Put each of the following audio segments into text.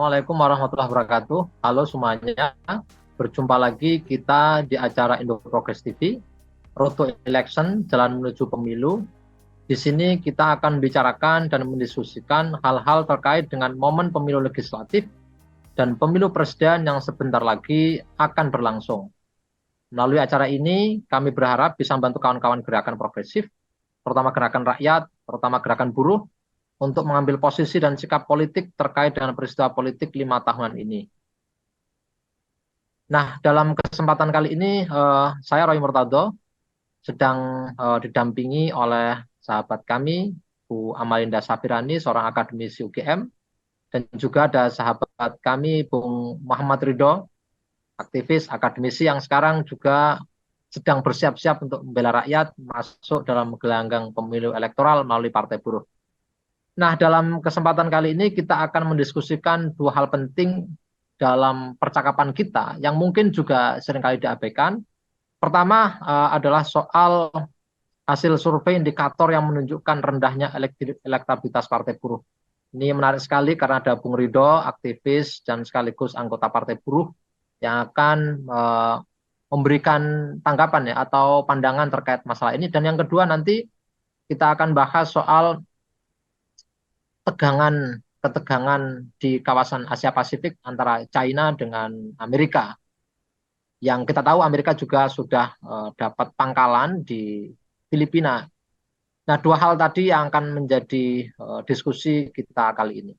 Assalamualaikum warahmatullahi wabarakatuh. Halo semuanya, berjumpa lagi kita di acara Indo Progress TV, Road to Election, Jalan Menuju Pemilu. Di sini kita akan bicarakan dan mendiskusikan hal-hal terkait dengan momen pemilu legislatif dan pemilu presiden yang sebentar lagi akan berlangsung. Melalui acara ini, kami berharap bisa membantu kawan-kawan gerakan progresif, terutama gerakan rakyat, terutama gerakan buruh, untuk mengambil posisi dan sikap politik terkait dengan peristiwa politik 5 tahunan ini. Nah, dalam kesempatan kali ini, saya Roy Murtado sedang didampingi oleh sahabat kami, Bu Amalinda Safirani, seorang akademisi UGM, dan juga ada sahabat kami, Bung Muhammad Ridho, aktivis akademisi yang sekarang juga sedang bersiap-siap untuk membela rakyat masuk dalam gelanggang pemilu elektoral melalui Partai Buruh. Nah, dalam kesempatan kali ini kita akan mendiskusikan dua hal penting dalam percakapan kita yang mungkin juga seringkali diabaikan. Pertama adalah soal hasil survei indikator yang menunjukkan rendahnya elektabilitas Partai Buruh. Ini menarik sekali karena ada Bung Ridho, aktivis dan sekaligus anggota Partai Buruh yang akan memberikan tanggapan ya atau pandangan terkait masalah ini. Dan yang kedua nanti kita akan bahas soal ketegangan di kawasan Asia Pasifik antara China dengan Amerika. Yang kita tahu Amerika juga sudah dapat pangkalan di Filipina. Nah, dua hal tadi yang akan menjadi diskusi kita kali ini.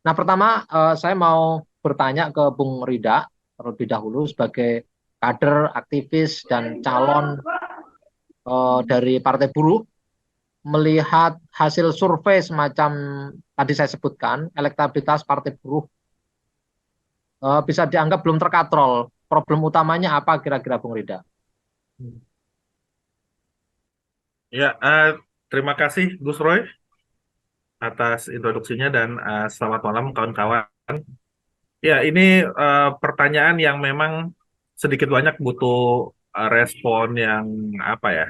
Nah, pertama saya mau bertanya ke Bung Rida terlebih dahulu sebagai kader, aktivis, dan calon dari Partai Buruh. Melihat hasil survei semacam tadi saya sebutkan, elektabilitas Partai Buruh bisa dianggap belum terkatrol. Problem utamanya apa kira-kira Bung Rida? Ya, terima kasih Gus Roy atas introduksinya dan selamat malam kawan-kawan. Ya, ini pertanyaan yang memang sedikit banyak butuh respon yang apa ya,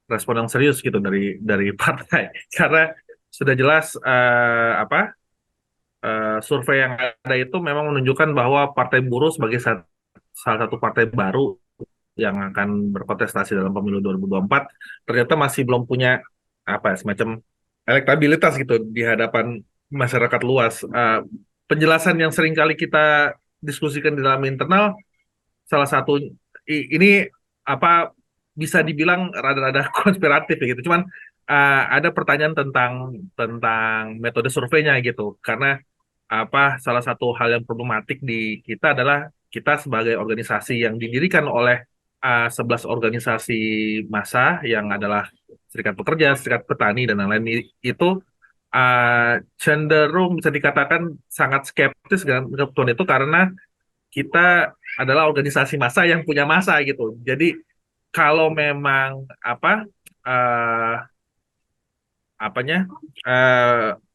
respon yang serius gitu dari partai karena sudah jelas survei yang ada itu memang menunjukkan bahwa Partai Buruh sebagai salah satu partai baru yang akan berkontestasi dalam pemilu 2024 ternyata masih belum punya apa ya, semacam elektabilitas gitu di hadapan masyarakat luas. Penjelasan yang sering kali kita diskusikan di dalam internal, salah satu ini apa bisa dibilang rada-rada konspiratif ya gitu. Cuman ada pertanyaan tentang metode surveinya gitu. Karena salah satu hal yang problematik di kita adalah kita sebagai organisasi yang didirikan oleh 11 organisasi massa yang adalah Serikat Pekerja, Serikat Petani, dan lain-lain itu cenderung bisa dikatakan sangat skeptis dengan kebetulan itu karena kita adalah organisasi massa yang punya massa gitu. Jadi kalau memang uh, apanya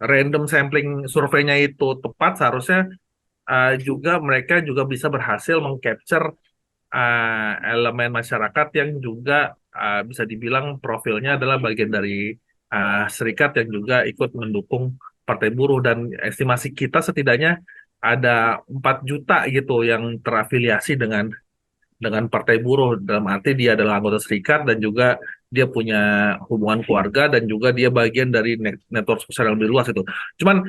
random sampling surveinya itu tepat, seharusnya juga mereka juga bisa berhasil mengcapture elemen masyarakat yang juga bisa dibilang profilnya adalah bagian dari serikat yang juga ikut mendukung Partai Buruh, dan estimasi kita setidaknya ada 4 juta gitu yang terafiliasi dengan Partai Buruh, dalam arti dia adalah anggota serikat dan juga dia punya hubungan keluarga dan juga dia bagian dari network sosial yang lebih luas itu. Cuman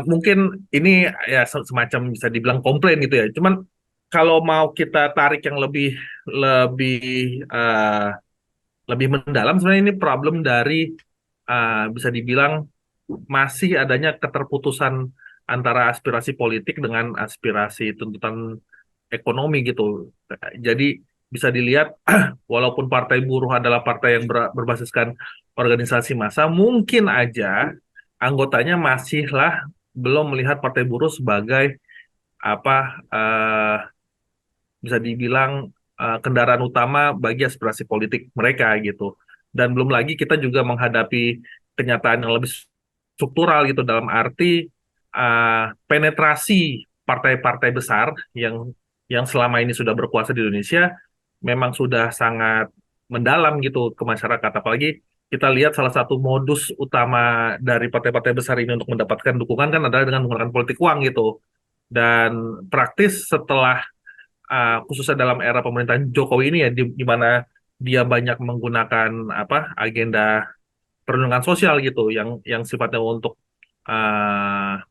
mungkin ini ya semacam bisa dibilang komplain gitu ya. Cuman kalau mau kita tarik yang lebih uh, lebih mendalam, sebenarnya ini problem dari bisa dibilang masih adanya keterputusan antara aspirasi politik dengan aspirasi tuntutan ekonomi gitu. Jadi bisa dilihat walaupun Partai Buruh adalah partai yang berbasiskan organisasi massa, mungkin aja anggotanya masihlah belum melihat Partai Buruh sebagai apa eh, bisa dibilang kendaraan utama bagi aspirasi politik mereka gitu. Dan belum lagi kita juga menghadapi kenyataan yang lebih struktural gitu, dalam arti penetrasi partai-partai besar yang selama ini sudah berkuasa di Indonesia memang sudah sangat mendalam gitu ke masyarakat. Apalagi kita lihat salah satu modus utama dari partai-partai besar ini untuk mendapatkan dukungan kan adalah dengan menggunakan politik uang gitu. Dan praktis setelah khususnya dalam era pemerintahan Jokowi ini ya, di mana dia banyak menggunakan agenda perlindungan sosial gitu, yang sifatnya untuk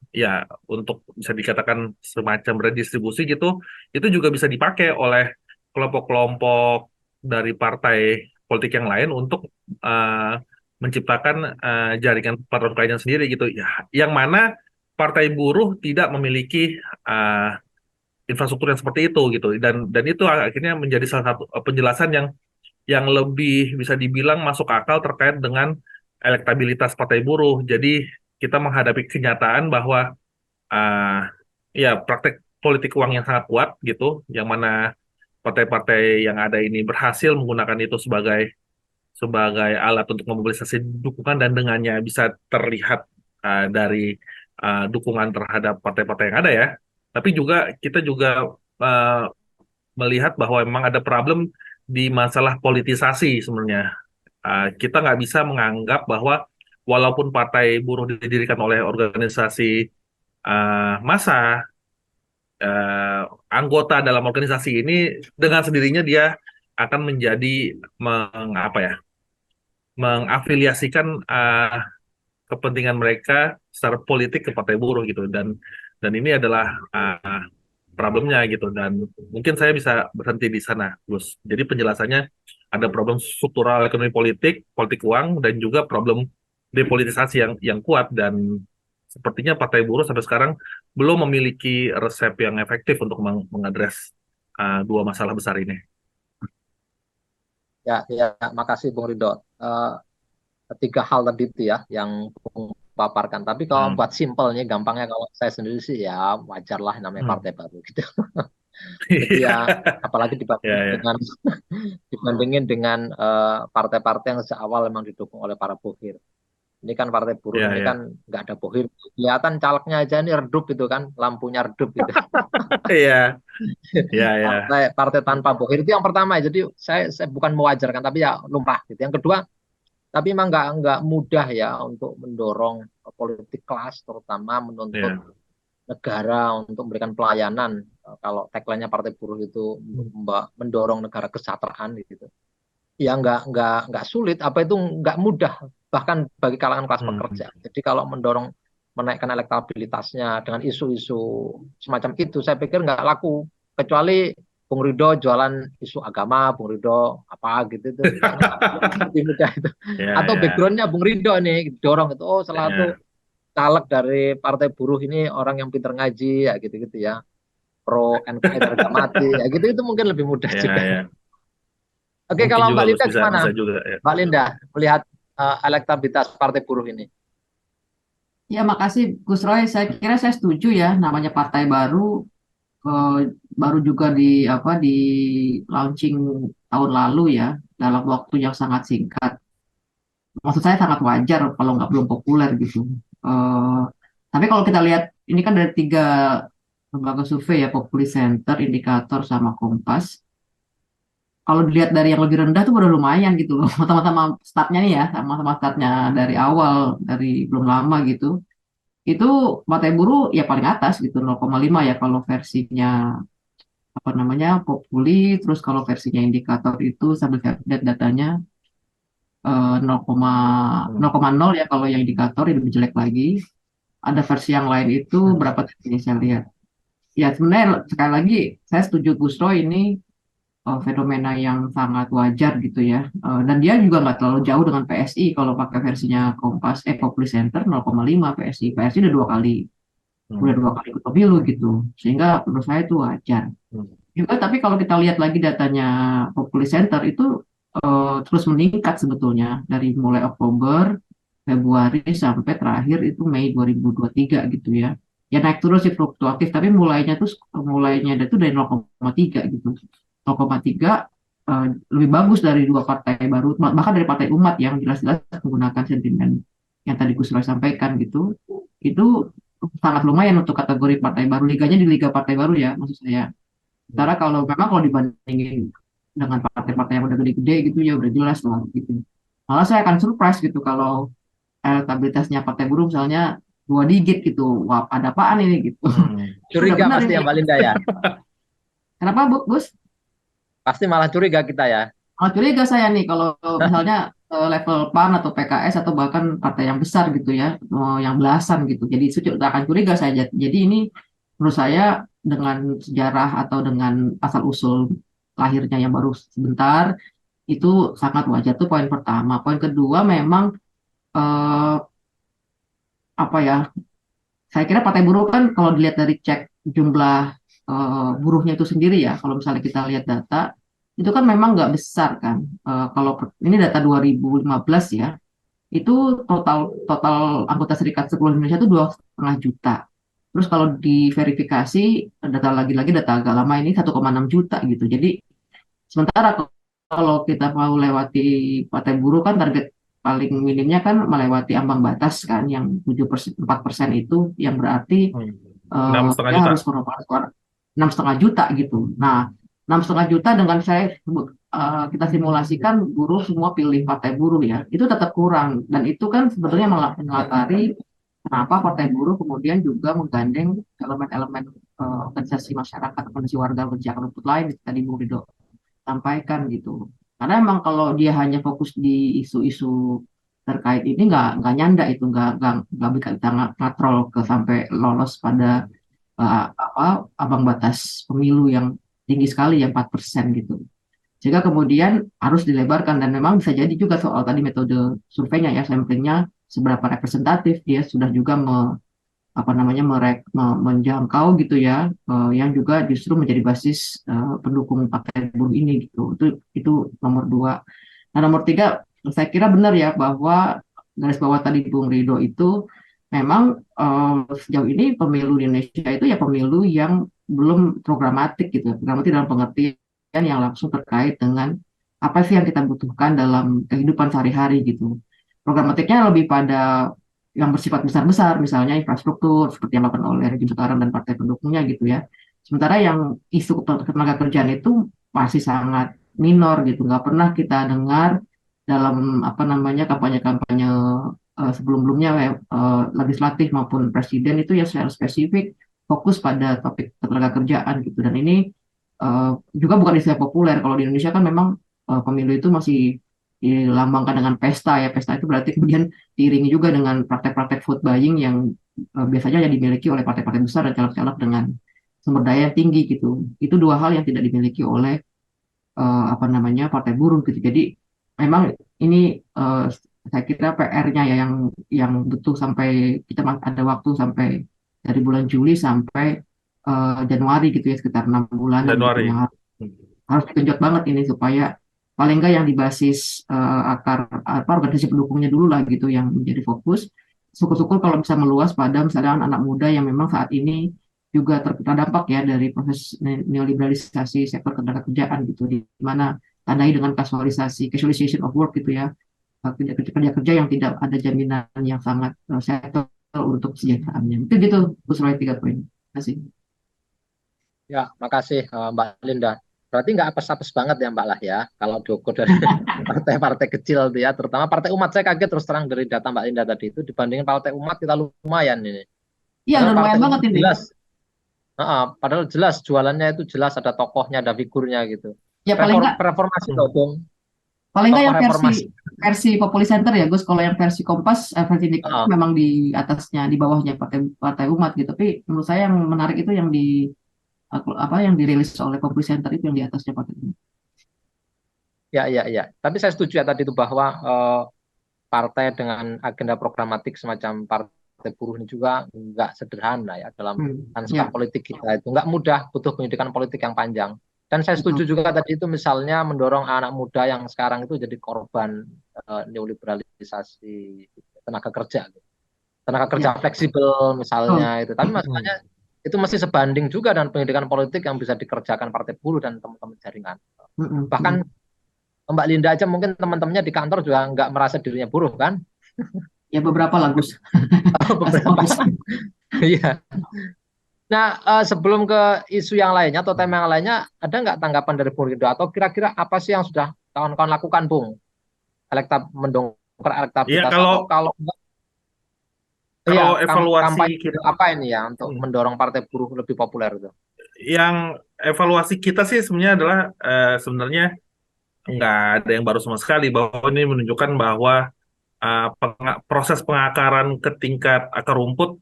ya untuk bisa dikatakan semacam redistribusi gitu, itu juga bisa dipakai oleh kelompok-kelompok dari partai politik yang lain untuk uh, menciptakan jaringan platform kliennya sendiri gitu ya, yang mana partai buruh tidak memiliki infrastruktur yang seperti itu gitu, dan itu akhirnya menjadi salah satu penjelasan yang lebih bisa dibilang masuk akal terkait dengan elektabilitas partai buruh. Jadi kita menghadapi kenyataan bahwa uh, ya praktek politik uang yang sangat kuat gitu, yang mana partai-partai yang ada ini berhasil menggunakan itu sebagai sebagai alat untuk memobilisasi dukungan, dan dengannya bisa terlihat dari dukungan terhadap partai-partai yang ada ya. Tapi juga kita juga uh, melihat bahwa memang ada problem di masalah politisasi sebenarnya. Kita nggak bisa menganggap bahwa walaupun partai buruh didirikan oleh organisasi massa, uh, anggota dalam organisasi ini dengan sendirinya dia akan menjadi mengapa ya, mengafiliasikan kepentingan mereka secara politik ke partai buruh gitu, dan ini adalah problemnya gitu, dan mungkin saya bisa berhenti di sana, Gus. Jadi penjelasannya ada problem struktural ekonomi politik, politik uang, dan juga problem depolitisasi yang kuat, dan sepertinya partai buruh sampai sekarang belum memiliki resep yang efektif untuk mengadres dua masalah besar ini. Ya, ya, makasih Bung Ridho. Tiga hal tadi itu ya yang Bung paparkan. Tapi kalau Hmm. buat simpelnya, gampangnya kalau saya sendiri sih ya wajar lah namanya Hmm. partai baru gitu. Jadi ya apalagi Ya, dibandingin ya, dengan partai-partai yang sejak awal memang didukung oleh para bohir. Ini kan partai buruh ya, ini ya, kan nggak ada bohir. Kelihatan calegnya aja ini redup gitu kan, lampunya redup gitu. ya, ya, ya, Partai partai tanpa bohir itu yang pertama. Jadi saya bukan mewajarkan tapi ya lumrah gitu. Yang kedua, tapi memang nggak mudah ya untuk mendorong politik kelas, terutama menuntut ya. negara untuk memberikan pelayanan. Kalau tagline-nya Partai Buruh itu mendorong negara kesejahteraan gitu. Ya nggak sulit, apa itu nggak mudah bahkan bagi kalangan kelas Hmm. pekerja. Jadi kalau mendorong menaikkan elektabilitasnya dengan isu-isu semacam itu, saya pikir nggak laku, kecuali Bung Ridho jualan isu agama, Bung Ridho apa gitu itu kayaknya lebih mudah itu. Ya, Atau ya, backgroundnya Bung Ridho nih dorong itu, oh salah satu ya, caleg dari Partai Buruh ini orang yang pinter ngaji ya gitu-gitu ya, pro NKRI harga mati ya gitu, itu mungkin lebih mudah ya, juga. ya. Oke, Mungkin kalau juga Mbak Gus, Linda bisa gimana? bisa juga ya. Mbak Linda melihat elektabilitas Partai Buruh ini. Ya, makasih Gus Roy. Saya kira saya setuju ya, namanya partai baru, eh, baru juga di launching tahun lalu ya, dalam waktu yang sangat singkat. Maksud saya sangat wajar kalau nggak belum populer gitu. Eh, tapi kalau kita lihat ini kan dari tiga lembaga survei ya, Populi Center, Indikator, sama Kompas. Kalau dilihat dari yang lebih rendah tuh udah lumayan gitu loh. Sama-sama startnya nih ya, sama-sama startnya dari awal, dari belum lama gitu. Itu Partai Buruh ya paling atas gitu, 0,5 ya kalau versinya apa namanya Populi. Terus kalau versinya Indikator itu sambil saya lihat datanya, 0,0 ya kalau yang Indikator itu lebih jelek lagi. Ada versi yang lain itu berapa tadi ini saya lihat. Ya sebenarnya sekali lagi saya setuju Gus Roy, ini fenomena yang sangat wajar gitu ya. Dan dia juga nggak terlalu jauh dengan PSI kalau pakai versinya Kompas, Populi Center 0,5 PSI. PSI udah dua kali ikut pemilu gitu, sehingga menurut saya itu wajar juga. Tapi kalau kita lihat lagi datanya Populi Center itu terus meningkat sebetulnya dari mulai Oktober, Februari, sampai terakhir itu Mei 2023 gitu ya. Ya naik terus sih, fluktuatif, tapi mulainya itu dari 0,3 gitu. 0,3 lebih bagus dari dua partai baru, bahkan dari Partai Umat yang jelas-jelas menggunakan sentimen yang tadi Gus Roy sampaikan gitu. Itu sangat lumayan untuk kategori partai baru. Liganya di Liga Partai Baru ya, maksud saya. Sementara kalau dibandingin dengan partai-partai yang udah gede-gede gitu ya udah jelas lah gitu. Malah saya akan surprise gitu kalau elektabilitasnya Partai Buruh misalnya dua digit gitu. Wah, ada apaan ini gitu. Itu udah Curiga benar pasti ini. ya Mbak Linda ya. Kenapa, Gus? Pasti malah curiga kita ya. Kalau curiga saya nih kalau misalnya level PAN atau PKS atau bahkan partai yang besar gitu ya, yang belasan gitu. Jadi itu akan curiga saya. Jadi ini menurut saya dengan sejarah atau dengan asal usul lahirnya yang baru sebentar itu sangat wajar tuh poin pertama. Poin kedua memang eh, apa ya? Saya kira partai buruh kan kalau dilihat dari cek jumlah buruhnya itu sendiri ya, kalau misalnya kita lihat data itu kan memang nggak besar kan. Kalau ini data 2015 ya, itu total total anggota serikat seluruh Indonesia itu 2,5 juta. Terus kalau diverifikasi data lagi-lagi data agak lama ini 1,6 juta gitu. Jadi sementara kalau kita mau lewati partai buruh kan target paling minimnya kan melewati ambang batas kan yang 7%, 4% itu yang berarti Enam setengah dia juta. harus merupakan 6,5 juta gitu. Nah, 6,5 juta dengan saya kita simulasikan buruh semua pilih partai buruh ya, itu tetap kurang dan itu kan sebetulnya melatari kenapa partai buruh kemudian juga menggandeng elemen-elemen organisasi masyarakat, organisasi warga kerja rumput lain tadi Bung Rido sampaikan gitu. Karena emang kalau dia hanya fokus di isu-isu terkait ini nggak nyanda itu nggak bisa kita ngatrol ke sampai lolos pada abang batas pemilu yang tinggi sekali yang 4% gitu. Sehingga kemudian harus dilebarkan dan memang bisa jadi juga soal tadi metode surveinya ya samplingnya seberapa representatif dia sudah juga apa namanya menjangkau gitu ya yang juga justru menjadi basis pendukung partai buruh ini gitu. Itu nomor dua. Nah, nomor tiga saya kira benar ya bahwa garis bawah tadi Bung Rido itu memang sejauh ini pemilu di Indonesia itu ya pemilu yang belum programatik gitu. Programatik dalam pengertian yang langsung terkait dengan apa sih yang kita butuhkan dalam kehidupan sehari-hari gitu. Programatiknya lebih pada yang bersifat besar-besar, misalnya infrastruktur seperti yang dilakukan oleh rejim sekarang dan partai pendukungnya gitu ya. Sementara yang isu ketenaga kerjaan itu masih sangat minor gitu, nggak pernah kita dengar dalam apa namanya kampanye-kampanye sebelum-belumnya legislatif maupun presiden itu ya secara spesifik fokus pada topik ketenaga kerjaan gitu. Dan ini juga bukan istilah populer. Kalau di Indonesia kan memang pemilu itu masih dilambangkan dengan pesta ya. Pesta itu berarti kemudian diiringi juga dengan praktek-praktek vote buying yang biasanya yang dimiliki oleh partai-partai besar dan caleg-caleg dengan sumber daya yang tinggi gitu. Itu dua hal yang tidak dimiliki oleh apa namanya partai buruh gitu. Jadi memang ini saya kira PR-nya ya yang butuh sampai kita ada waktu sampai dari bulan Juli sampai Januari gitu ya sekitar 6 bulanan gitu Januari. yang harus digenjot banget ini supaya paling enggak yang di basis akar apa organisasi pendukungnya dulu lah gitu yang menjadi fokus. Syukur-syukur kalau bisa meluas pada misalnya anak muda yang memang saat ini juga terdampak ya dari proses neoliberalisasi sektor ketenaga kerjaan gitu di mana tandai dengan casualization of work gitu ya kerja-kerja yang tidak ada jaminan yang sangat settle untuk kesejahteraannya. Itu gitu, Gus Roy 3 poin. Terima kasih. Ya, makasih Mbak Linda. Berarti nggak apes-apes banget ya Mbak lah ya, kalau diukur dari partai-partai kecil itu ya, terutama Partai Umat. Saya kaget terus terang dari data Mbak Linda tadi itu dibandingin Partai Umat kita lumayan ini. Iya, Padahal udah Partai lumayan banget Umat ini. jelas, padahal jelas jualannya itu jelas ada tokohnya, ada figurnya gitu. Ya paling nggak Reformasi loh, Bung. paling nggak Tokoh yang versi reformasi. versi Populi Center ya Gus. Kalau yang versi Kompas, versi Indikator Heeh. memang di atasnya, di bawahnya Partai Partai Umat gitu. Tapi menurut saya yang menarik itu yang di apa yang dirilis oleh Populi Center itu yang di atasnya Partai Umat. Ya, ya, ya. Tapi saya setuju ya tadi itu bahwa partai dengan agenda programatik semacam partai buruh ini juga nggak sederhana ya dalam lanskap Ya, politik kita itu nggak mudah, butuh pendidikan politik yang panjang. Dan saya setuju betul. juga tadi itu misalnya mendorong anak muda yang sekarang itu jadi korban neoliberalisasi tenaga kerja, tenaga kerja Ya, fleksibel misalnya betul. itu. Tapi masalahnya itu masih sebanding juga dengan pendidikan politik yang bisa dikerjakan partai buruh dan teman-teman jaringan. Bahkan Mbak Linda aja mungkin teman-temannya di kantor juga nggak merasa dirinya buruh kan? Ya beberapa lah Gus. Beberapa. Iya. Nah, sebelum ke isu yang lainnya atau tema yang lainnya, ada nggak tanggapan dari Bung Rido atau kira-kira apa sih yang sudah kawan-kawan lakukan, Bung? Mendongkrak Iya, elektabilitas kalau atau kalau Iya, Kalau evaluasi kampanye kita, apa ini ya untuk hmm, mendorong partai buruh lebih populer itu? yang evaluasi kita sih sebenarnya adalah sebenarnya nggak ada yang baru sama sekali, bahwa ini menunjukkan bahwa proses pengakaran ke tingkat akar rumput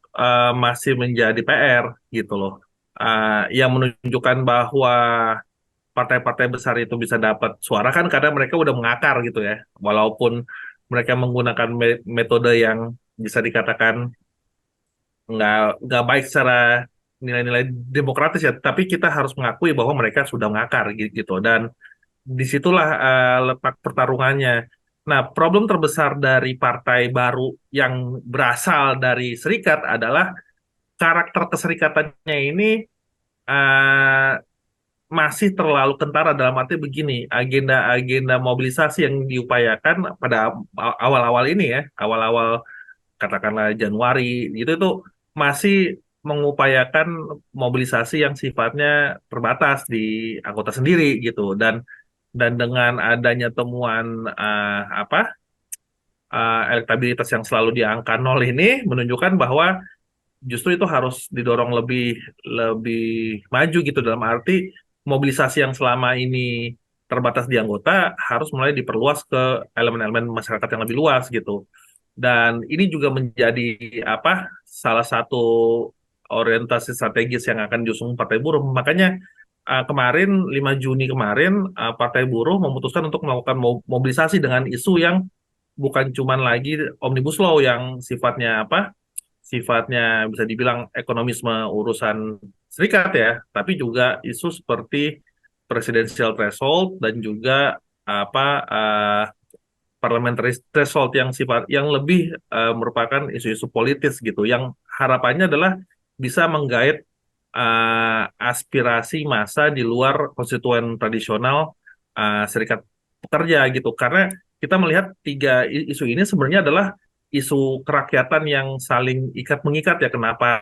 masih menjadi PR gitu loh. Yang menunjukkan bahwa partai-partai besar itu bisa dapat suara kan karena mereka udah mengakar gitu ya. Walaupun mereka menggunakan metode yang bisa dikatakan nggak baik secara nilai-nilai demokratis ya, tapi kita harus mengakui bahwa mereka sudah mengakar gitu. Dan disitulah letak pertarungannya. Nah, problem terbesar dari partai baru yang berasal dari serikat adalah karakter keserikatannya ini eh, masih terlalu kentara, dalam arti begini, agenda-agenda mobilisasi yang diupayakan pada awal-awal ini ya, awal-awal katakanlah Januari gitu itu masih mengupayakan mobilisasi yang sifatnya terbatas di anggota sendiri gitu. Dan dengan adanya temuan apa elektabilitas yang selalu di angka nol ini menunjukkan bahwa justru itu harus didorong lebih lebih maju gitu, dalam arti mobilisasi yang selama ini terbatas di anggota harus mulai diperluas ke elemen-elemen masyarakat yang lebih luas gitu. Dan ini juga menjadi apa salah satu orientasi strategis yang akan diusung Partai Buruh. Makanya kemarin 5 Juni kemarin Partai Buruh memutuskan untuk melakukan mobilisasi dengan isu yang bukan cuman lagi Omnibus Law yang sifatnya sifatnya bisa dibilang ekonomisme urusan serikat ya, tapi juga isu seperti presidensial threshold dan juga apa parliamentary threshold yang yang lebih merupakan isu-isu politis gitu, yang harapannya adalah bisa menggait aspirasi massa di luar konstituen tradisional serikat pekerja gitu. Karena kita melihat tiga isu ini sebenarnya adalah isu kerakyatan yang saling ikat mengikat ya. Kenapa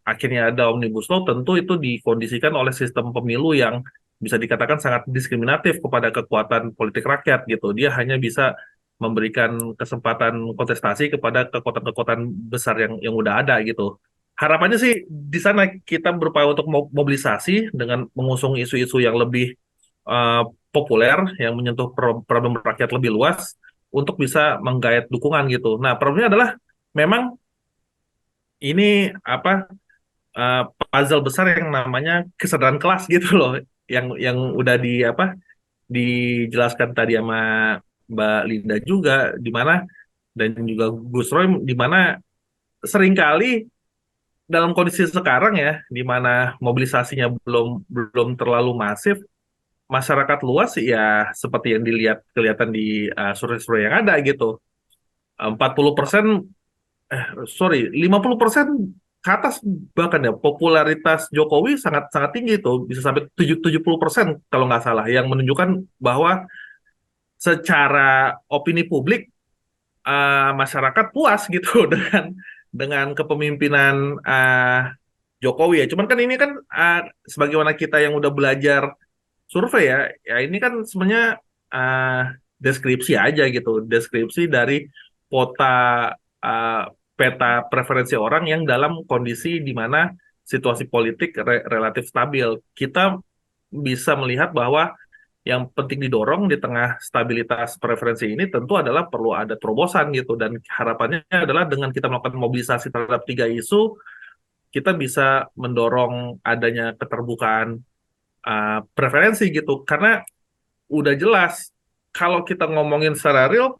akhirnya ada Omnibus Law? Tentu itu dikondisikan oleh sistem pemilu yang bisa dikatakan sangat diskriminatif kepada kekuatan politik rakyat gitu. Dia hanya bisa memberikan kesempatan kontestasi kepada kekuatan-kekuatan besar yang udah ada gitu. Harapannya sih di sana kita berupaya untuk mobilisasi dengan mengusung isu-isu yang lebih eh, populer, yang menyentuh problem rakyat lebih luas untuk bisa menggait dukungan gitu. Nah, problemnya adalah memang ini apa puzzle besar yang namanya kesadaran kelas gitu loh, yang udah dijelaskan tadi sama Mbak Linda juga, di mana dan juga Gus Roy, di mana seringkali dalam kondisi sekarang ya, di mana mobilisasinya belum belum terlalu masif, masyarakat luas ya seperti yang kelihatan di survei-survei yang ada gitu. 40%, sorry, 50% ke atas bahkan ya popularitas Jokowi sangat sangat tinggi itu bisa sampai 70% kalau nggak salah, yang menunjukkan bahwa secara opini publik masyarakat puas gitu dengan kepemimpinan Jokowi ya. Cuman kan ini kan sebagaimana kita yang udah belajar survei ya, ya ini kan sebenarnya uh, deskripsi aja gitu, deskripsi dari peta uh, peta preferensi orang yang dalam kondisi di mana situasi politik relatif stabil. Kita bisa melihat bahwa yang penting didorong di tengah stabilitas preferensi ini tentu adalah perlu ada terobosan gitu, dan harapannya adalah dengan kita melakukan mobilisasi terhadap tiga isu kita bisa mendorong adanya keterbukaan preferensi gitu, karena udah jelas kalau kita ngomongin secara real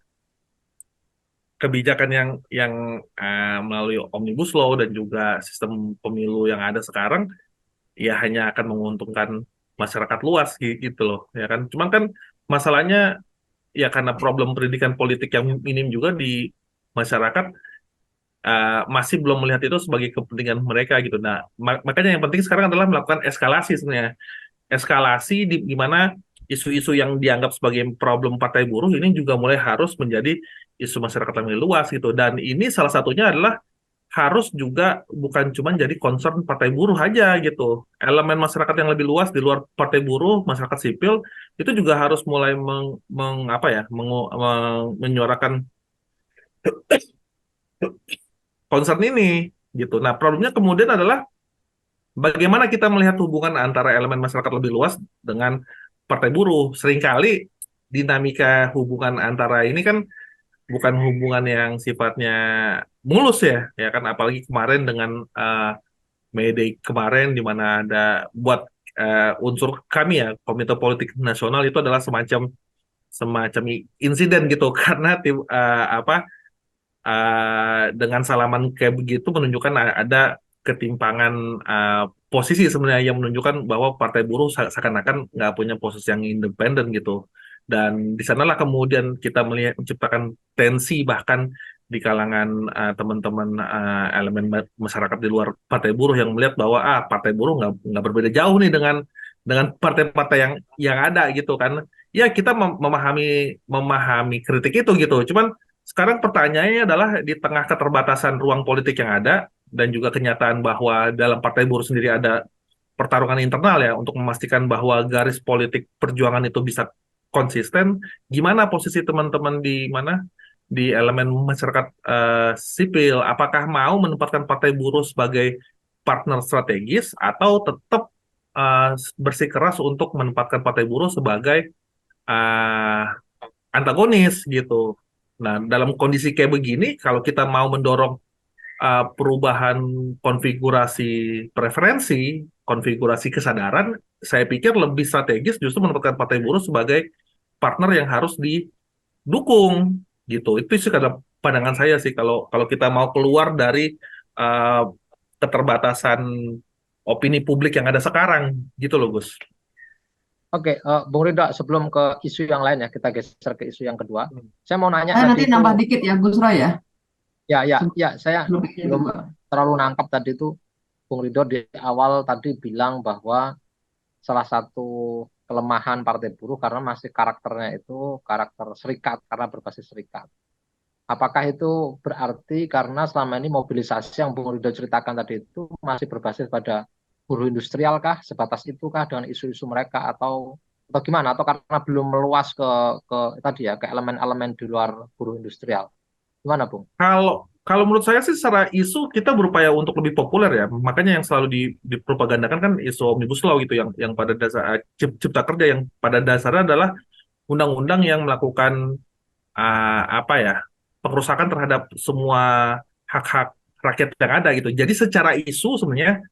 kebijakan yang melalui Omnibus Law dan juga sistem pemilu yang ada sekarang ya hanya akan menguntungkan masyarakat luas gitu loh ya kan. Cuman kan masalahnya ya karena problem pendidikan politik yang minim juga di masyarakat, masih belum melihat itu sebagai kepentingan mereka gitu. Nah, makanya yang penting sekarang adalah melakukan eskalasi sebenarnya. Eskalasi di mana isu-isu yang dianggap sebagai problem partai buruh ini juga mulai harus menjadi isu masyarakat yang lebih luas gitu. Dan ini salah satunya adalah harus juga bukan cuma jadi concern partai buruh aja gitu. Elemen masyarakat yang lebih luas di luar partai buruh, masyarakat sipil itu juga harus mulai apa ya, menyuarakan concern ini gitu. Nah, problemnya kemudian adalah bagaimana kita melihat hubungan antara elemen masyarakat lebih luas dengan partai buruh. Seringkali dinamika hubungan antara ini kan bukan hubungan yang sifatnya mulus ya kan apalagi kemarin dengan May Day kemarin di mana ada buat unsur kami ya Komite Politik Nasional itu adalah semacam semacam insiden gitu karena dengan salaman kayak begitu menunjukkan ada ketimpangan posisi sebenarnya yang menunjukkan bahwa Partai Buruh seakan-akan nggak punya posisi yang independen gitu. Dan di sanalah kemudian kita melihat menciptakan tensi bahkan di kalangan teman-teman elemen masyarakat di luar Partai Buruh yang melihat bahwa Partai Buruh nggak berbeda jauh nih dengan partai-partai yang ada gitu kan. Ya kita memahami kritik itu gitu. Cuman sekarang pertanyaannya adalah di tengah keterbatasan ruang politik yang ada dan juga kenyataan bahwa dalam Partai Buruh sendiri ada pertarungan internal ya untuk memastikan bahwa garis politik perjuangan itu bisa konsisten. Gimana posisi teman-teman di mana di elemen masyarakat sipil? Apakah mau menempatkan Partai Buruh sebagai partner strategis atau tetap bersikeras untuk menempatkan Partai Buruh sebagai eh, antagonis gitu. Nah, dalam kondisi kayak begini, kalau kita mau mendorong perubahan konfigurasi preferensi, konfigurasi kesadaran, saya pikir lebih strategis justru menempatkan Partai Buruh sebagai partner yang harus didukung gitu. Itu sih kada pandangan saya sih kalau kalau kita mau keluar dari uh, keterbatasan opini publik yang ada sekarang gitu loh, Gus. Oke, Bung Ridho, sebelum ke isu yang lain ya, kita geser ke isu yang kedua. Hmm. Saya mau nanya Saya tadi nanti itu, nambah dikit ya Gus Roy ya. ya, saya Sebelum yang belum kedua. terlalu nangkap tadi itu, Bung Ridho di awal tadi bilang bahwa salah satu kelemahan Partai Buruh karena masih karakternya itu karakter serikat, karena berbasis serikat. Apakah itu berarti karena selama ini mobilisasi yang Bung Ridho ceritakan tadi itu masih berbasis pada buruh industrial kah? Sebatas itu kah dengan isu-isu mereka atau gimana? Atau karena belum meluas ke tadi ya ke elemen-elemen di luar buruh industrial? Gimana, Bung? Kalau kalau menurut saya sih secara isu kita berupaya untuk lebih populer ya. Makanya yang selalu dipropagandakan kan isu Omnibus Law gitu yang pada dasar cipta kerja yang pada dasarnya adalah undang-undang yang melakukan apa ya pengerusakan terhadap semua hak-hak rakyat yang ada gitu. Jadi secara isu sebenarnya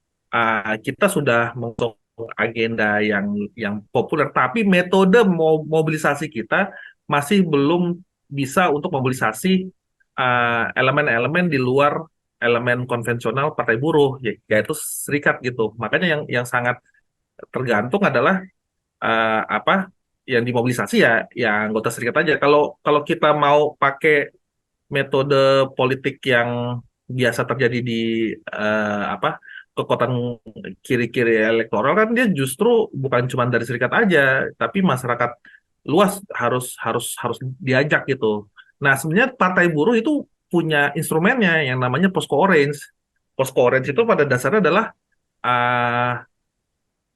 kita sudah mengusung agenda yang populer, tapi metode mobilisasi kita masih belum bisa untuk mobilisasi elemen-elemen di luar elemen konvensional Partai Buruh, yaitu serikat gitu. Makanya yang sangat tergantung adalah apa yang dimobilisasi ya anggota serikat aja. Kalau kalau kita mau pakai metode politik yang biasa terjadi di apa kekuatan kiri-kiri elektoral kan dia justru bukan cuma dari serikat aja, tapi masyarakat luas harus harus harus diajak gitu. Nah, sebenarnya Partai Buruh itu punya instrumennya yang namanya Posko Orange. Posko Orange itu pada dasarnya adalah uh,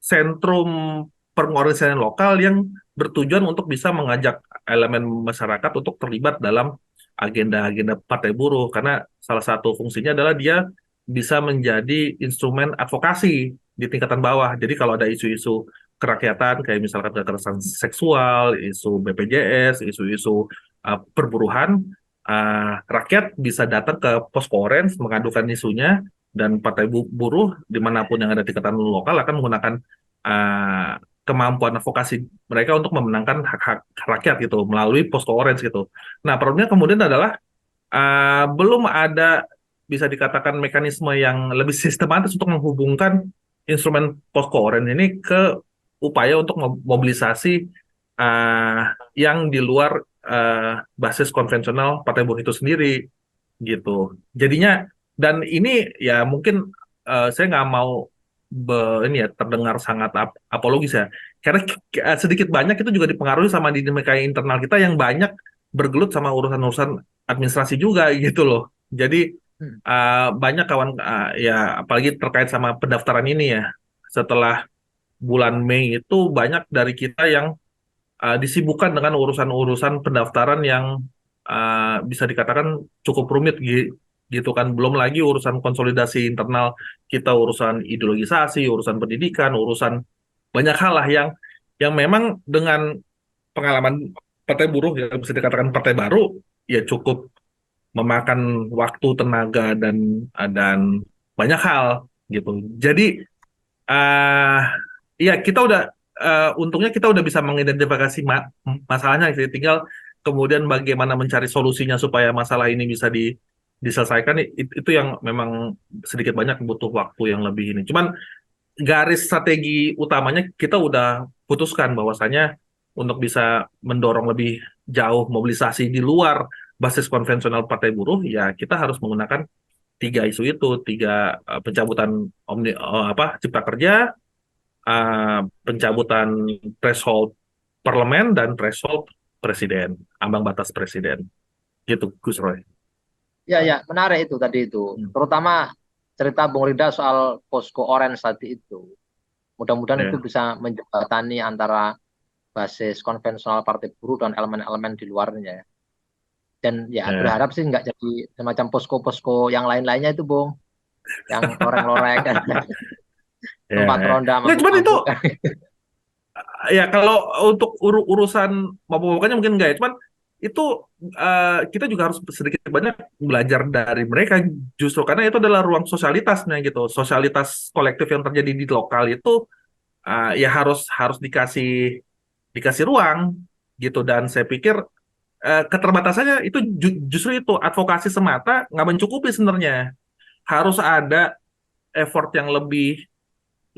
sentrum pengorganisasian lokal yang bertujuan untuk bisa mengajak elemen masyarakat untuk terlibat dalam agenda-agenda Partai Buruh karena salah satu fungsinya adalah dia bisa menjadi instrumen advokasi di tingkatan bawah. Jadi kalau ada isu-isu kerakyatan kayak misalkan kekerasan seksual, isu BPJS, isu-isu perburuhan, rakyat bisa datang ke Posko Orange mengadukan isunya dan Partai Buruh dimanapun yang ada di tingkatan lokal akan menggunakan uh, kemampuan advokasi mereka untuk memenangkan hak-hak rakyat gitu melalui Posko Orange gitu. Nah, problemnya kemudian adalah belum ada bisa dikatakan mekanisme yang lebih sistematis untuk menghubungkan instrumen Posko Orange ini ke upaya untuk mobilisasi yang di luar basis konvensional Partai Buruh itu sendiri gitu. Jadinya dan ini ya mungkin saya nggak mau ini ya terdengar sangat apologis ya. Karena sedikit banyak itu juga dipengaruhi sama dinamika internal kita yang banyak bergelut sama urusan-urusan administrasi juga gitu loh. Jadi Hmm. banyak kawan ya apalagi terkait sama pendaftaran ini ya. Setelah bulan Mei itu banyak dari kita yang disibukkan dengan urusan-urusan pendaftaran yang bisa dikatakan cukup rumit gitu kan. Belum lagi urusan konsolidasi internal kita, urusan ideologisasi, urusan pendidikan, urusan banyak hal lah yang memang dengan pengalaman partai buruh yang bisa dikatakan partai baru ya cukup memakan waktu, tenaga dan banyak hal gitu. Jadi eh ya kita udah untungnya kita udah bisa mengidentifikasi masalahnya sih. Tinggal kemudian bagaimana mencari solusinya supaya masalah ini bisa diselesaikan itu yang memang sedikit banyak butuh waktu yang lebih ini. Cuman garis strategi utamanya kita udah putuskan bahwasanya untuk bisa mendorong lebih jauh mobilisasi di luar basis konvensional partai buruh, ya kita harus menggunakan tiga isu itu, tiga pencabutan cipta kerja, pencabutan threshold parlemen dan threshold presiden, ambang batas presiden, gitu Gus Roy. Ya, ya, menarik itu tadi itu. Terutama cerita Bung Rida soal posko orange tadi itu. Mudah-mudahan itu Ya. bisa menjembatani antara basis konvensional partai buruh dan elemen-elemen di luarnya. Dan ya Ya. berharap sih nggak jadi semacam posko-posko yang lain-lainnya itu, Bung. Yang loreng-loreng kan. Ya. Tempat ronda Nggak, cuman itu mabuk-mabuk kan. ya kalau untuk urusan mabuk-mabukannya mungkin enggak ya, cuman itu kita juga harus sedikit banyak belajar dari mereka justru karena itu adalah ruang sosialitasnya gitu. Sosialitas kolektif yang terjadi di lokal itu ya harus harus dikasih ruang gitu, dan saya pikir keterbatasannya itu justru itu advokasi semata nggak mencukupi sebenarnya. Harus ada effort yang lebih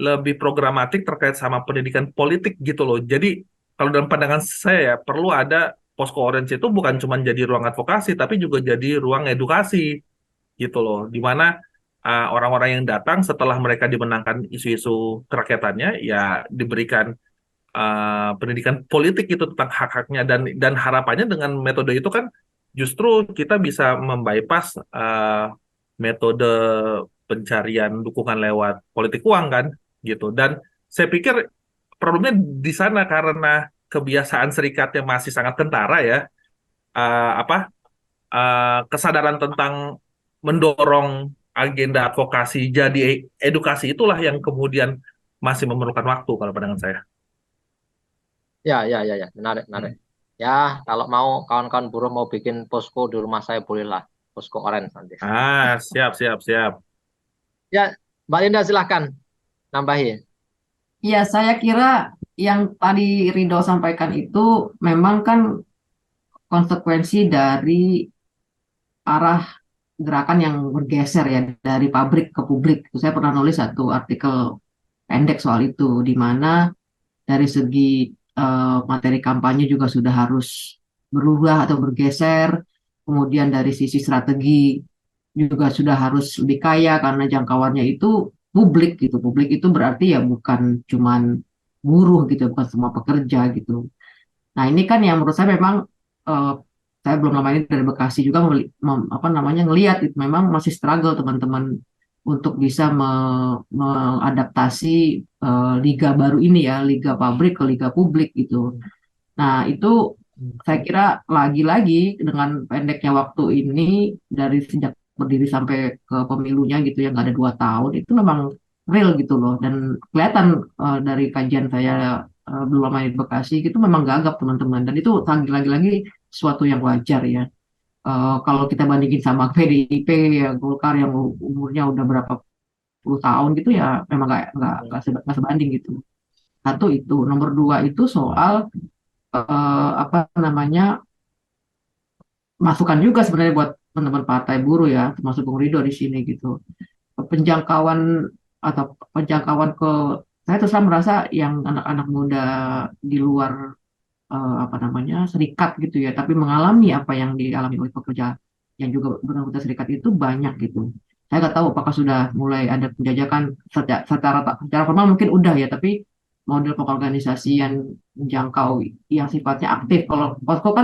lebih programatik terkait sama pendidikan politik gitu loh. Jadi kalau dalam pandangan saya ya perlu ada posko orange itu bukan cuma jadi ruang advokasi tapi juga jadi ruang edukasi gitu loh. Di mana orang-orang yang datang setelah mereka dimenangkan isu-isu kerakyatannya ya diberikan pendidikan politik itu tentang hak-haknya, dan harapannya dengan metode itu kan justru kita bisa membypass metode pencarian dukungan lewat politik uang kan gitu. Dan saya pikir problemnya di sana karena kebiasaan serikatnya masih sangat kentara ya. Kesadaran tentang mendorong agenda advokasi jadi edukasi itulah yang kemudian masih memerlukan waktu kalau pandangan saya. Ya, ya, ya, ya, menarik, menarik. Hmm. Ya, kalau mau kawan-kawan buruh mau bikin posko di rumah saya bolehlah, posko orange nanti. Siap, siap, siap. Ya, Mbak Linda silahkan nambahi. Ya, saya kira yang tadi Ridho sampaikan itu memang kan konsekuensi dari arah gerakan yang bergeser ya dari pabrik ke publik. Saya pernah nulis satu artikel pendek soal itu, di mana dari segi materi kampanye juga sudah harus berubah atau bergeser. Kemudian dari sisi strategi juga sudah harus lebih kaya karena jangkauannya itu publik gitu. Publik itu berarti ya bukan cuman buruh gitu, bukan semua pekerja gitu. Nah, ini kan yang menurut saya memang eh, saya belum lama ini dari Bekasi juga apa namanya ngelihat itu memang masih struggle teman-teman untuk bisa mengadaptasi liga baru ini ya, liga pabrik ke liga publik gitu. Nah, itu saya kira lagi-lagi dengan pendeknya waktu ini dari sejak berdiri sampai ke pemilunya gitu yang nggak ada 2 tahun itu memang real gitu loh, dan kelihatan dari kajian saya belum lama di Bekasi gitu memang gagap teman-teman, dan itu lagi-lagi sesuatu yang wajar ya. Kalau kita bandingin sama PDIP ya, Golkar yang umurnya udah berapa puluh tahun gitu ya memang nggak sebanding gitu. Satu itu, nomor dua itu soal apa namanya masukan juga sebenarnya buat teman-teman partai buruh ya, termasuk Bung Ridho di sini gitu. Penjangkauan atau penjangkauan ke saya terus terang merasa yang anak-anak muda di luar apa namanya serikat gitu ya, tapi mengalami apa yang dialami oleh pekerja yang juga beranggota serikat itu banyak gitu. Saya nggak tahu apakah sudah mulai ada penjajakan secara formal mungkin udah ya, tapi model pengorganisasian menjangkau yang sifatnya aktif. Kalau Posko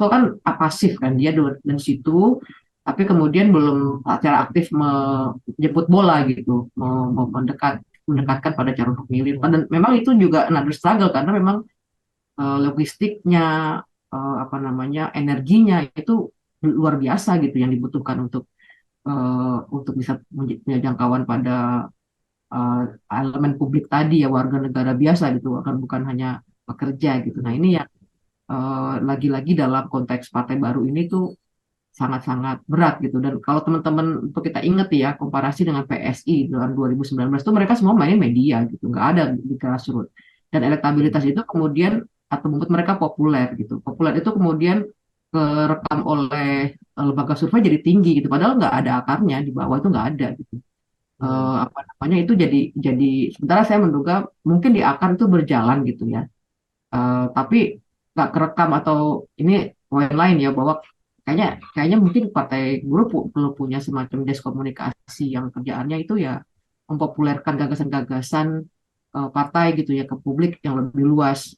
kan pasif kan dia di situ, tapi kemudian belum secara aktif menjemput bola gitu, mendekatkan pada calon pemilih. Dan memang itu juga another struggle karena memang logistiknya, apa namanya energinya itu luar biasa gitu yang dibutuhkan untuk untuk bisa punya jangkauan pada eh, elemen publik tadi ya, warga negara biasa gitu, akan bukan hanya pekerja gitu. Nah ini yang lagi-lagi dalam konteks partai baru ini tuh sangat-sangat berat gitu. Dan kalau teman-teman untuk kita ingat ya, komparasi dengan PSI dalam 2019 tuh mereka semua main media gitu, nggak ada di grassroots. Dan elektabilitas itu kemudian atau membuat mereka populer gitu. Populer itu kemudian kerekam oleh lembaga survei jadi tinggi gitu. Padahal nggak ada akarnya di bawah itu nggak ada gitu. Apa namanya itu jadi sementara saya menduga mungkin di akar itu berjalan gitu ya. Tapi nggak kerekam atau ini poin lain ya bahwa kayaknya kayaknya mungkin partai buruh perlu punya semacam desk komunikasi yang kerjaannya itu ya mempopulerkan gagasan-gagasan partai gitu ya ke publik yang lebih luas,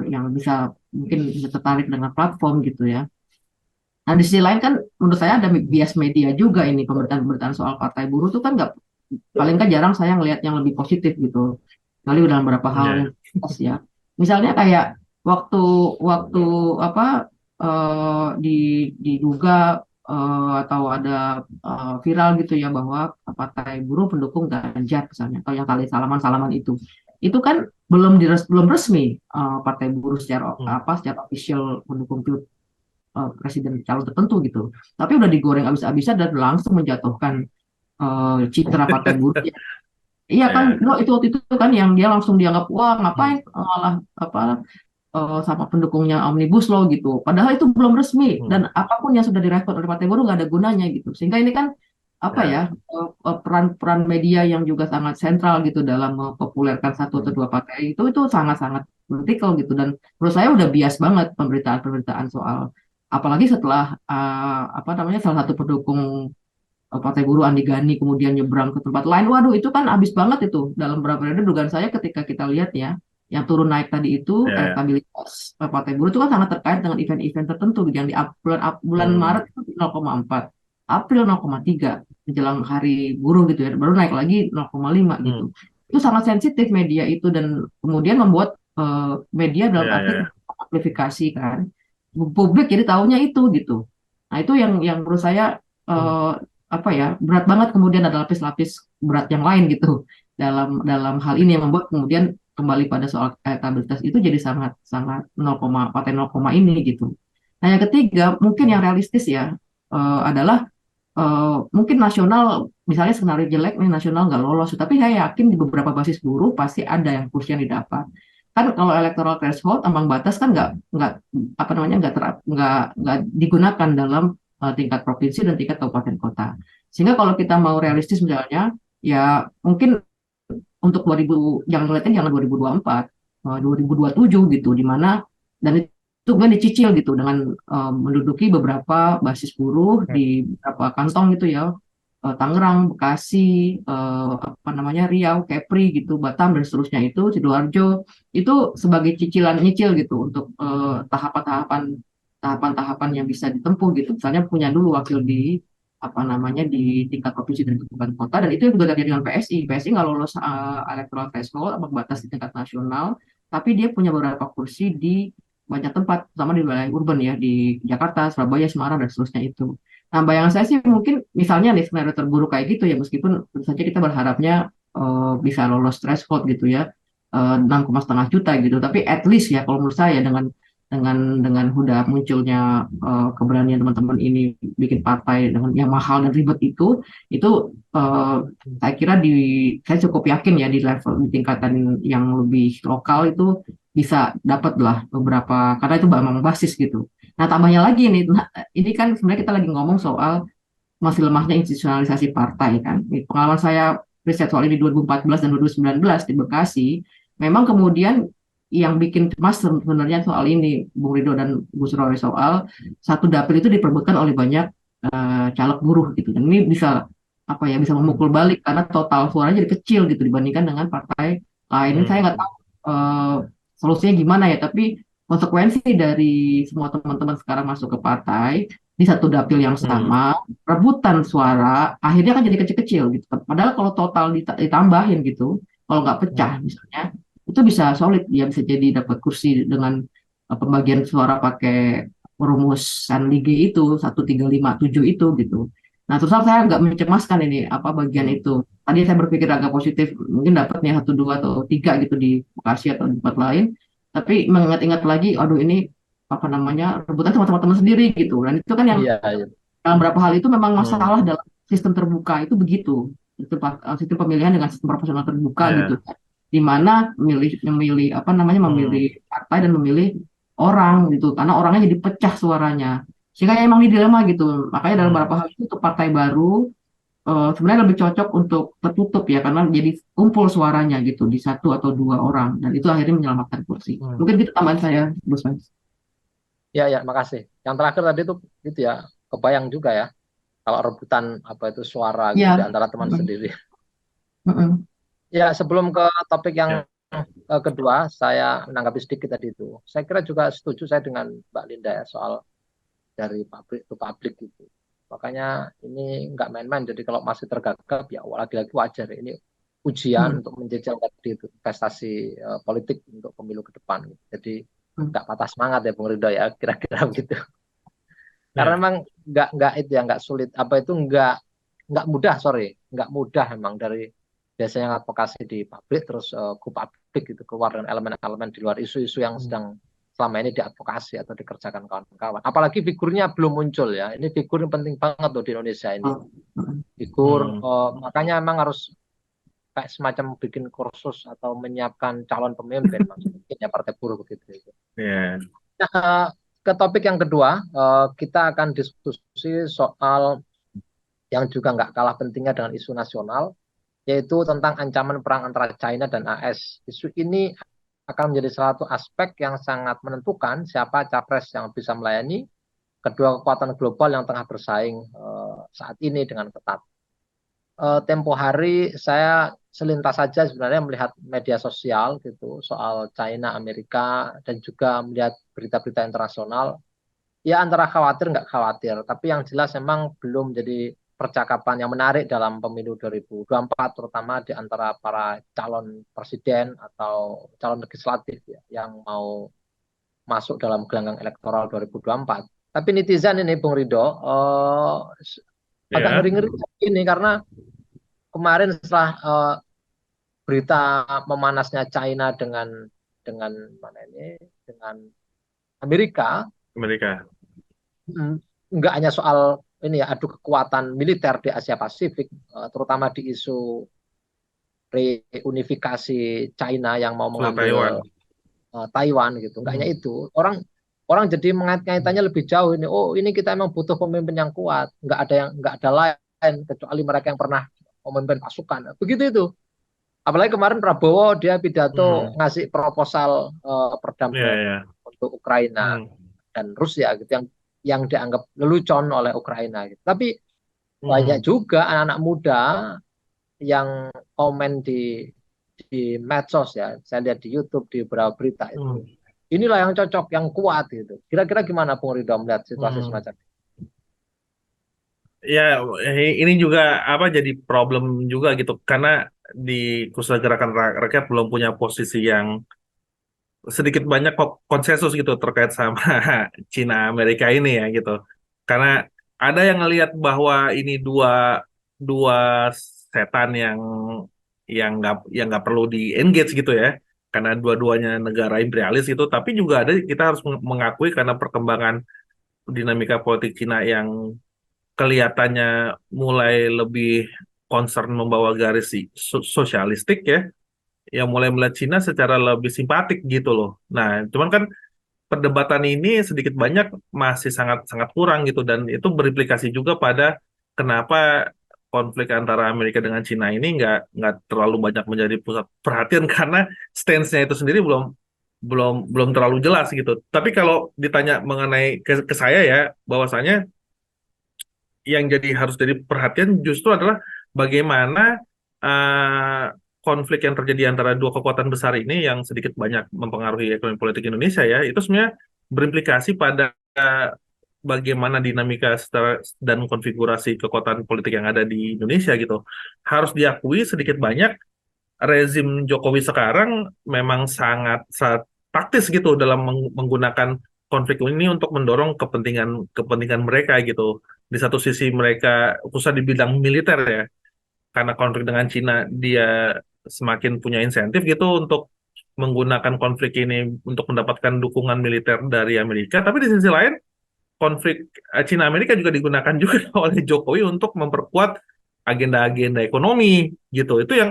yang bisa mungkin bisa tertarik dengan platform gitu ya. Nah di sisi lain kan menurut saya ada bias media juga, ini pemberitaan-pemberitaan soal partai buruh itu kan nggak, paling kan jarang saya ngelihat yang lebih positif gitu. Kali dalam beberapa hal Ya. yang jelas ya. Misalnya kayak waktu waktu apa di diduga atau ada viral gitu ya bahwa partai buruh pendukung Ganjar misalnya, atau yang kali salaman-salaman itu kan belum resmi partai buruh secara Hmm. secara official mendukung presiden calon tertentu gitu. Tapi udah digoreng habis-habisan dan langsung menjatuhkan citra partai buruh. Iya kan, Ya. no, itu waktu itu kan yang dia langsung dianggap wah Hmm. ngapain malah apa sama pendukungnya Omnibus Law gitu. Padahal itu belum resmi dan Hmm. apapun yang sudah direspon oleh Partai Buruh nggak ada gunanya gitu. Sehingga ini kan apa ya, Ya. peran-peran media yang juga sangat sentral gitu dalam mempopulerkan satu atau Hmm. dua partai itu sangat-sangat kritikal gitu. Dan menurut saya udah bias banget pemberitaan-pemberitaan soal, apalagi setelah apa namanya, salah satu pendukung Partai Buruh Andi Gani kemudian nyebrang ke tempat lain. Waduh, itu kan habis banget itu. Dalam beberapa periode dugaan saya ketika kita lihat ya, yang turun naik tadi itu Ya. Ya. elektabilitas Partai Buruh itu kan sangat terkait dengan event-event tertentu gitu. Yang di bulan Hmm. Maret itu 0,4, April 0,3 menjelang Hari Buruh gitu ya, baru naik lagi 0,5 gitu. Hmm. Itu sangat sensitif media itu, dan kemudian membuat media dalam Ya. arti Ya. amplifikasi kan. Publik jadi tahunya itu gitu. Nah, itu yang menurut saya Hmm. eh, apa ya, berat banget, kemudian ada lapis-lapis berat yang lain gitu dalam dalam hal ini yang membuat kemudian kembali pada soal elektabilitas itu jadi sangat sangat 0, partai 0, ini gitu. Nah yang ketiga mungkin yang Hmm. realistis ya, adalah mungkin nasional, misalnya skenario jelek nih nasional nggak lolos, tapi saya yakin di beberapa basis buruh pasti ada yang kursi yang didapat. Kan kalau electoral threshold ambang batas kan nggak apa namanya, nggak digunakan dalam tingkat provinsi dan tingkat kabupaten kota. Sehingga kalau kita mau realistis misalnya, ya mungkin untuk 2000, jangan ngeliatin jangan 2024, 2027 gitu, di mana dan itu kan dicicil gitu dengan menduduki beberapa basis buruh Hmm. di beberapa kantong gitu ya, Tangerang, Bekasi, apa namanya, Riau, Kepri gitu, Batam dan seterusnya, itu Sidoarjo, itu sebagai cicilan nyicil gitu untuk tahapan-tahapan yang bisa ditempuh gitu. Misalnya punya dulu wakil di apa namanya di tingkat provinsi dan kabupaten kota, dan itu juga terjadi dengan PSI. PSI nggak lolos electoral threshold ambang batas di tingkat nasional, tapi dia punya beberapa kursi di banyak tempat, terutama di wilayah urban ya, di Jakarta, Surabaya, Semarang dan seterusnya itu. Nah, bayangan saya sih mungkin misalnya nih skenario terburuk kayak gitu ya, meskipun tentu saja kita berharapnya bisa lolos threshold gitu ya, 6,5 juta gitu. Tapi at least ya kalau menurut saya dengan udah munculnya keberanian teman-teman ini bikin partai dengan yang mahal dan ribet itu saya kira saya cukup yakin ya di level di tingkatan yang lebih lokal itu bisa dapat lah beberapa, karena itu memang basis gitu. Nah tambahnya lagi nih, nah, ini kan sebenarnya kita lagi ngomong soal masih lemahnya institusionalisasi partai kan. Pengalaman saya riset soal ini 2014 dan 2019 di Bekasi, memang kemudian yang bikin cemas sebenarnya soal ini, Bung Rido dan Gus Roy, soal satu dapil itu diperbutkan oleh banyak caleg buruh gitu. Dan ini bisa apa ya, bisa Hmm. memukul balik karena total suaranya jadi kecil gitu dibandingkan dengan partai lain. Ini saya nggak Hmm. tahu solusinya gimana ya, tapi konsekuensi dari semua teman-teman sekarang masuk ke partai di satu dapil yang Hmm. sama, rebutan suara akhirnya kan jadi kecil-kecil gitu. Padahal kalau total ditambahin gitu, kalau nggak pecah Hmm. misalnya, itu bisa solid, dia bisa jadi dapat kursi dengan pembagian suara pakai rumusan lige itu 1357 itu gitu. Nah, terus terang saya agak mencemaskan ini apa bagian Hmm. itu. Tadi saya berpikir agak positif, mungkin dapatnya satu dua atau tiga gitu di Bekasi atau di tempat lain. Tapi mengingat-ingat lagi, aduh ini apa namanya rebutan sama teman-teman sendiri gitu. Dan itu kan yang Iya, iya. dalam beberapa hal itu memang Hmm. masalah dalam sistem terbuka itu begitu. Sistem pemilihan dengan sistem proporsional terbuka gitu, Ya. di mana memilih memilih apa namanya Hmm. memilih partai dan memilih orang gitu, karena orangnya jadi pecah suaranya, sehingga ya emang ini dilema gitu. Makanya dalam Hmm. beberapa hal itu untuk partai baru sebenarnya lebih cocok untuk tertutup ya, karena jadi kumpul suaranya gitu di satu atau dua orang, dan itu akhirnya menyelamatkan kursi. Hmm. Mungkin itu tambahan saya, Gus Faiz. Ya, ya, makasih. Yang terakhir tadi itu ya, kebayang juga ya kalau rebutan apa itu suara gitu di Ya. antara teman Mm-mm. sendiri. Mm-mm. Ya, sebelum ke topik yang Ya. kedua, saya menanggapi sedikit tadi itu. Saya kira juga setuju saya dengan Mbak Linda ya soal dari pabrik ke publik gitu. Makanya ini nggak main-main. Jadi kalau masih tergagap ya lagi-lagi wajar. Ini Mm-mm. ujian untuk menjejel tadi itu investasi politik untuk pemilu ke depan. Jadi nggak patah semangat ya Bung Ridho ya kira-kira begitu. Karena Ya. memang nggak itu ya nggak sulit apa itu nggak mudah sorry nggak mudah emang dari biasanya advokasi di publik terus go publik itu keluar dengan elemen-elemen di luar isu-isu yang Hmm. sedang selama ini diadvokasi atau dikerjakan kawan-kawan. Apalagi figurnya belum muncul ya. Ini figur yang penting banget loh di Indonesia ini. Oh. Mm-mm. Figur Hmm. makanya emang harus kayak semacam bikin kursus atau menyiapkan calon pemimpin maksudnya partai buruh begitu. Ya. Nah, ke topik yang kedua, kita akan diskusi soal yang juga nggak kalah pentingnya dengan isu nasional, yaitu tentang ancaman perang antara China dan AS. Isu ini akan menjadi salah satu aspek yang sangat menentukan siapa capres yang bisa melayani kedua kekuatan global yang tengah bersaing saat ini dengan ketat. Tempo hari saya selintas saja sebenarnya melihat media sosial gitu soal China, Amerika, dan juga melihat berita-berita internasional. Ya antara khawatir nggak khawatir, tapi yang jelas memang belum jadi percakapan yang menarik dalam pemilu 2024, terutama di antara para calon presiden atau calon legislatif ya, yang mau masuk dalam gelanggang elektoral 2024. Tapi netizen ini, Bung Ridho, agak Ya. ngeri-ngeri ini karena kemarin setelah berita memanasnya China dengan mana ini dengan Amerika, Amerika. nggak hanya soal ini ya adu kekuatan militer di Asia Pasifik, terutama di isu reunifikasi China yang mau Soal Taiwan. mengambil Taiwan gitu. Nggak hanya Hmm. itu, orang orang jadi mengait-ngaitannya lebih jauh ini. Oh, ini kita emang butuh pemimpin yang kuat. Nggak ada lain kecuali mereka yang pernah memimpin pasukan. Begitu itu. Apalagi kemarin Prabowo dia pidato Hmm. ngasih proposal Ya, perdamaian ya. untuk Ukraina Hmm. dan Rusia gitu yang dianggap lelucon oleh Ukraina gitu. Tapi banyak Hmm. juga anak-anak muda yang komen di medsos ya. Saya lihat di YouTube di beberapa berita itu. Hmm. Inilah yang cocok, yang kuat gitu. Kira-kira gimana Bung Ridho melihat situasi Hmm. semacam ini? Ya, ini juga apa jadi problem juga gitu karena di khususnya gerakan rakyat belum punya posisi yang sedikit banyak kok konsensus gitu terkait sama Cina Amerika ini ya gitu. Karena ada yang ngelihat bahwa ini dua dua setan yang nggak perlu di engage gitu ya. Karena dua-duanya negara imperialis gitu, tapi juga ada kita harus mengakui karena perkembangan dinamika politik Cina yang kelihatannya mulai lebih concern membawa garis sosialistik ya, yang mulai melihat Cina secara lebih simpatik gitu loh. Nah, cuman kan perdebatan ini sedikit banyak masih sangat sangat kurang gitu dan itu berimplikasi juga pada kenapa konflik antara Amerika dengan Cina ini nggak terlalu banyak menjadi pusat perhatian karena stance-nya itu sendiri belum belum belum terlalu jelas gitu. Tapi kalau ditanya mengenai ke saya ya, bahwasanya yang harus jadi perhatian justru adalah bagaimana eh, konflik yang terjadi antara dua kekuatan besar ini yang sedikit banyak mempengaruhi ekonomi politik Indonesia ya, itu sebenarnya berimplikasi pada bagaimana dinamika dan konfigurasi kekuatan politik yang ada di Indonesia gitu. Harus diakui sedikit banyak rezim Jokowi sekarang memang sangat taktis gitu dalam menggunakan konflik ini untuk mendorong kepentingan mereka gitu. Di satu sisi mereka khususnya di bidang militer ya, karena konflik dengan Cina dia semakin punya insentif gitu untuk menggunakan konflik ini untuk mendapatkan dukungan militer dari Amerika. Tapi di sisi lain konflik Cina Amerika juga digunakan juga oleh Jokowi untuk memperkuat agenda-agenda ekonomi gitu. Itu yang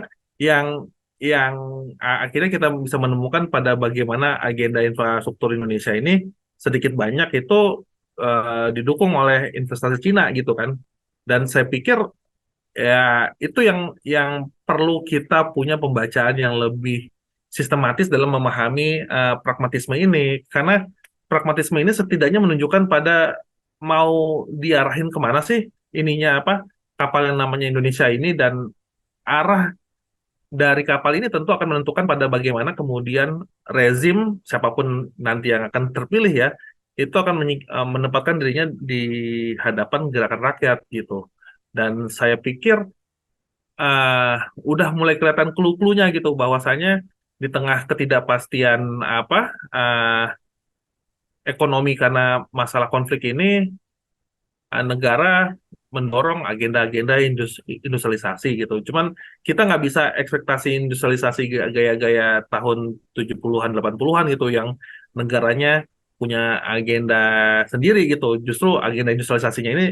yang akhirnya kita bisa menemukan pada bagaimana agenda infrastruktur Indonesia ini sedikit banyak itu didukung oleh investasi Cina gitu kan. Dan saya pikir ya itu yang perlu kita punya pembacaan yang lebih sistematis dalam memahami pragmatisme ini karena pragmatisme ini setidaknya menunjukkan pada mau diarahin kemana sih ininya apa kapal yang namanya Indonesia ini dan arah dari kapal ini tentu akan menentukan pada bagaimana kemudian rezim siapapun nanti yang akan terpilih ya itu akan menempatkan dirinya di hadapan gerakan rakyat gitu dan saya pikir udah mulai kelihatan clue-cluenya gitu bahwasanya di tengah ketidakpastian apa ekonomi karena masalah konflik ini negara mendorong agenda-agenda industrialisasi gitu. Cuman kita nggak bisa ekspektasi industrialisasi gaya-gaya tahun 70-an 80-an gitu yang negaranya punya agenda sendiri gitu. Justru agenda industrialisasinya ini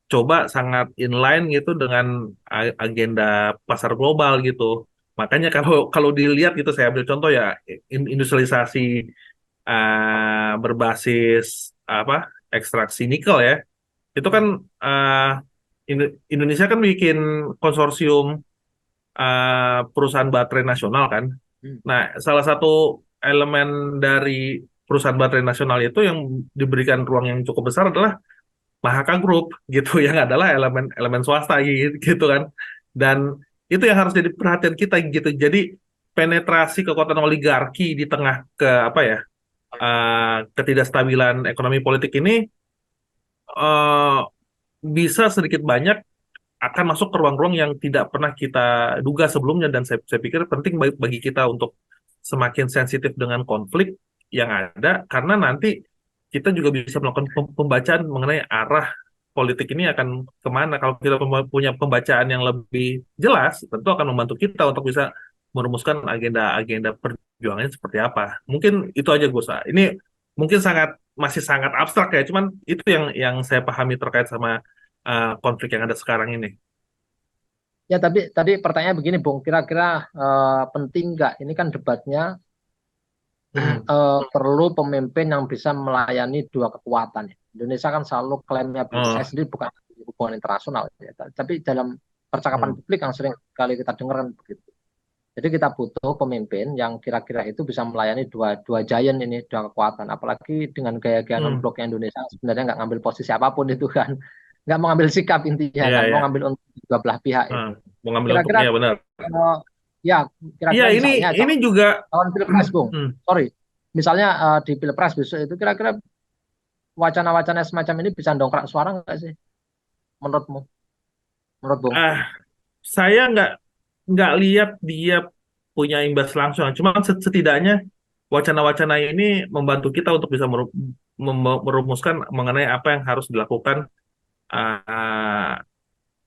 coba sangat inline gitu dengan agenda pasar global gitu. Makanya kalau kalau dilihat gitu saya ambil contoh ya industrialisasi berbasis apa ekstraksi nikel ya itu kan uh, Indonesia kan bikin konsorsium perusahaan baterai nasional kan. Hmm. Nah, salah satu elemen dari perusahaan baterai nasional itu yang diberikan ruang yang cukup besar adalah Mahaka Group gitu yang adalah elemen elemen swasta gitu kan. Dan itu yang harus jadi perhatian kita gitu. Jadi penetrasi kekuatan oligarki di tengah ke apa ya ketidakstabilan ekonomi politik ini eh, bisa sedikit banyak akan masuk ke ruang-ruang yang tidak pernah kita duga sebelumnya dan saya pikir penting bagi kita untuk semakin sensitif dengan konflik yang ada karena nanti kita juga bisa melakukan pembacaan mengenai arah politik ini akan kemana. Kalau kita punya pembacaan yang lebih jelas, tentu akan membantu kita untuk bisa merumuskan agenda-agenda perjuangannya seperti apa. Mungkin itu aja Gus. Ini mungkin masih sangat abstrak ya, cuman itu yang saya pahami terkait sama konflik yang ada sekarang ini. Ya, tapi tadi pertanyaan begini, Bung. Kira-kira penting nggak? Ini kan debatnya perlu pemimpin yang bisa melayani dua kekuatan. Indonesia kan selalu klaimnya, saya sendiri bukan hubungan internasional, ya, tapi dalam percakapan publik yang sering kali kita dengar kan begitu. Jadi kita butuh pemimpin yang kira-kira itu bisa melayani dua giant ini, dua kekuatan. Apalagi dengan gaya-gaya non-bloknya Indonesia sebenarnya nggak ngambil posisi apapun itu kan, nggak mau ngambil sikap intinya kan, mau ngambil untuk dua belah pihak itu. Mau ngambil Kira-kira untuknya benar. Ya, kira-kira ini misalnya juga tahun Pilpres, Bung. Sorry. Misalnya di Pilpres besok itu kira-kira wacana-wacana semacam ini bisa dongkrak suara nggak sih? Menurutmu? Menurut Bung? Saya nggak lihat dia punya imbas langsung. Cuma setidaknya wacana-wacana ini membantu kita untuk bisa merumuskan mengenai apa yang harus dilakukan uh,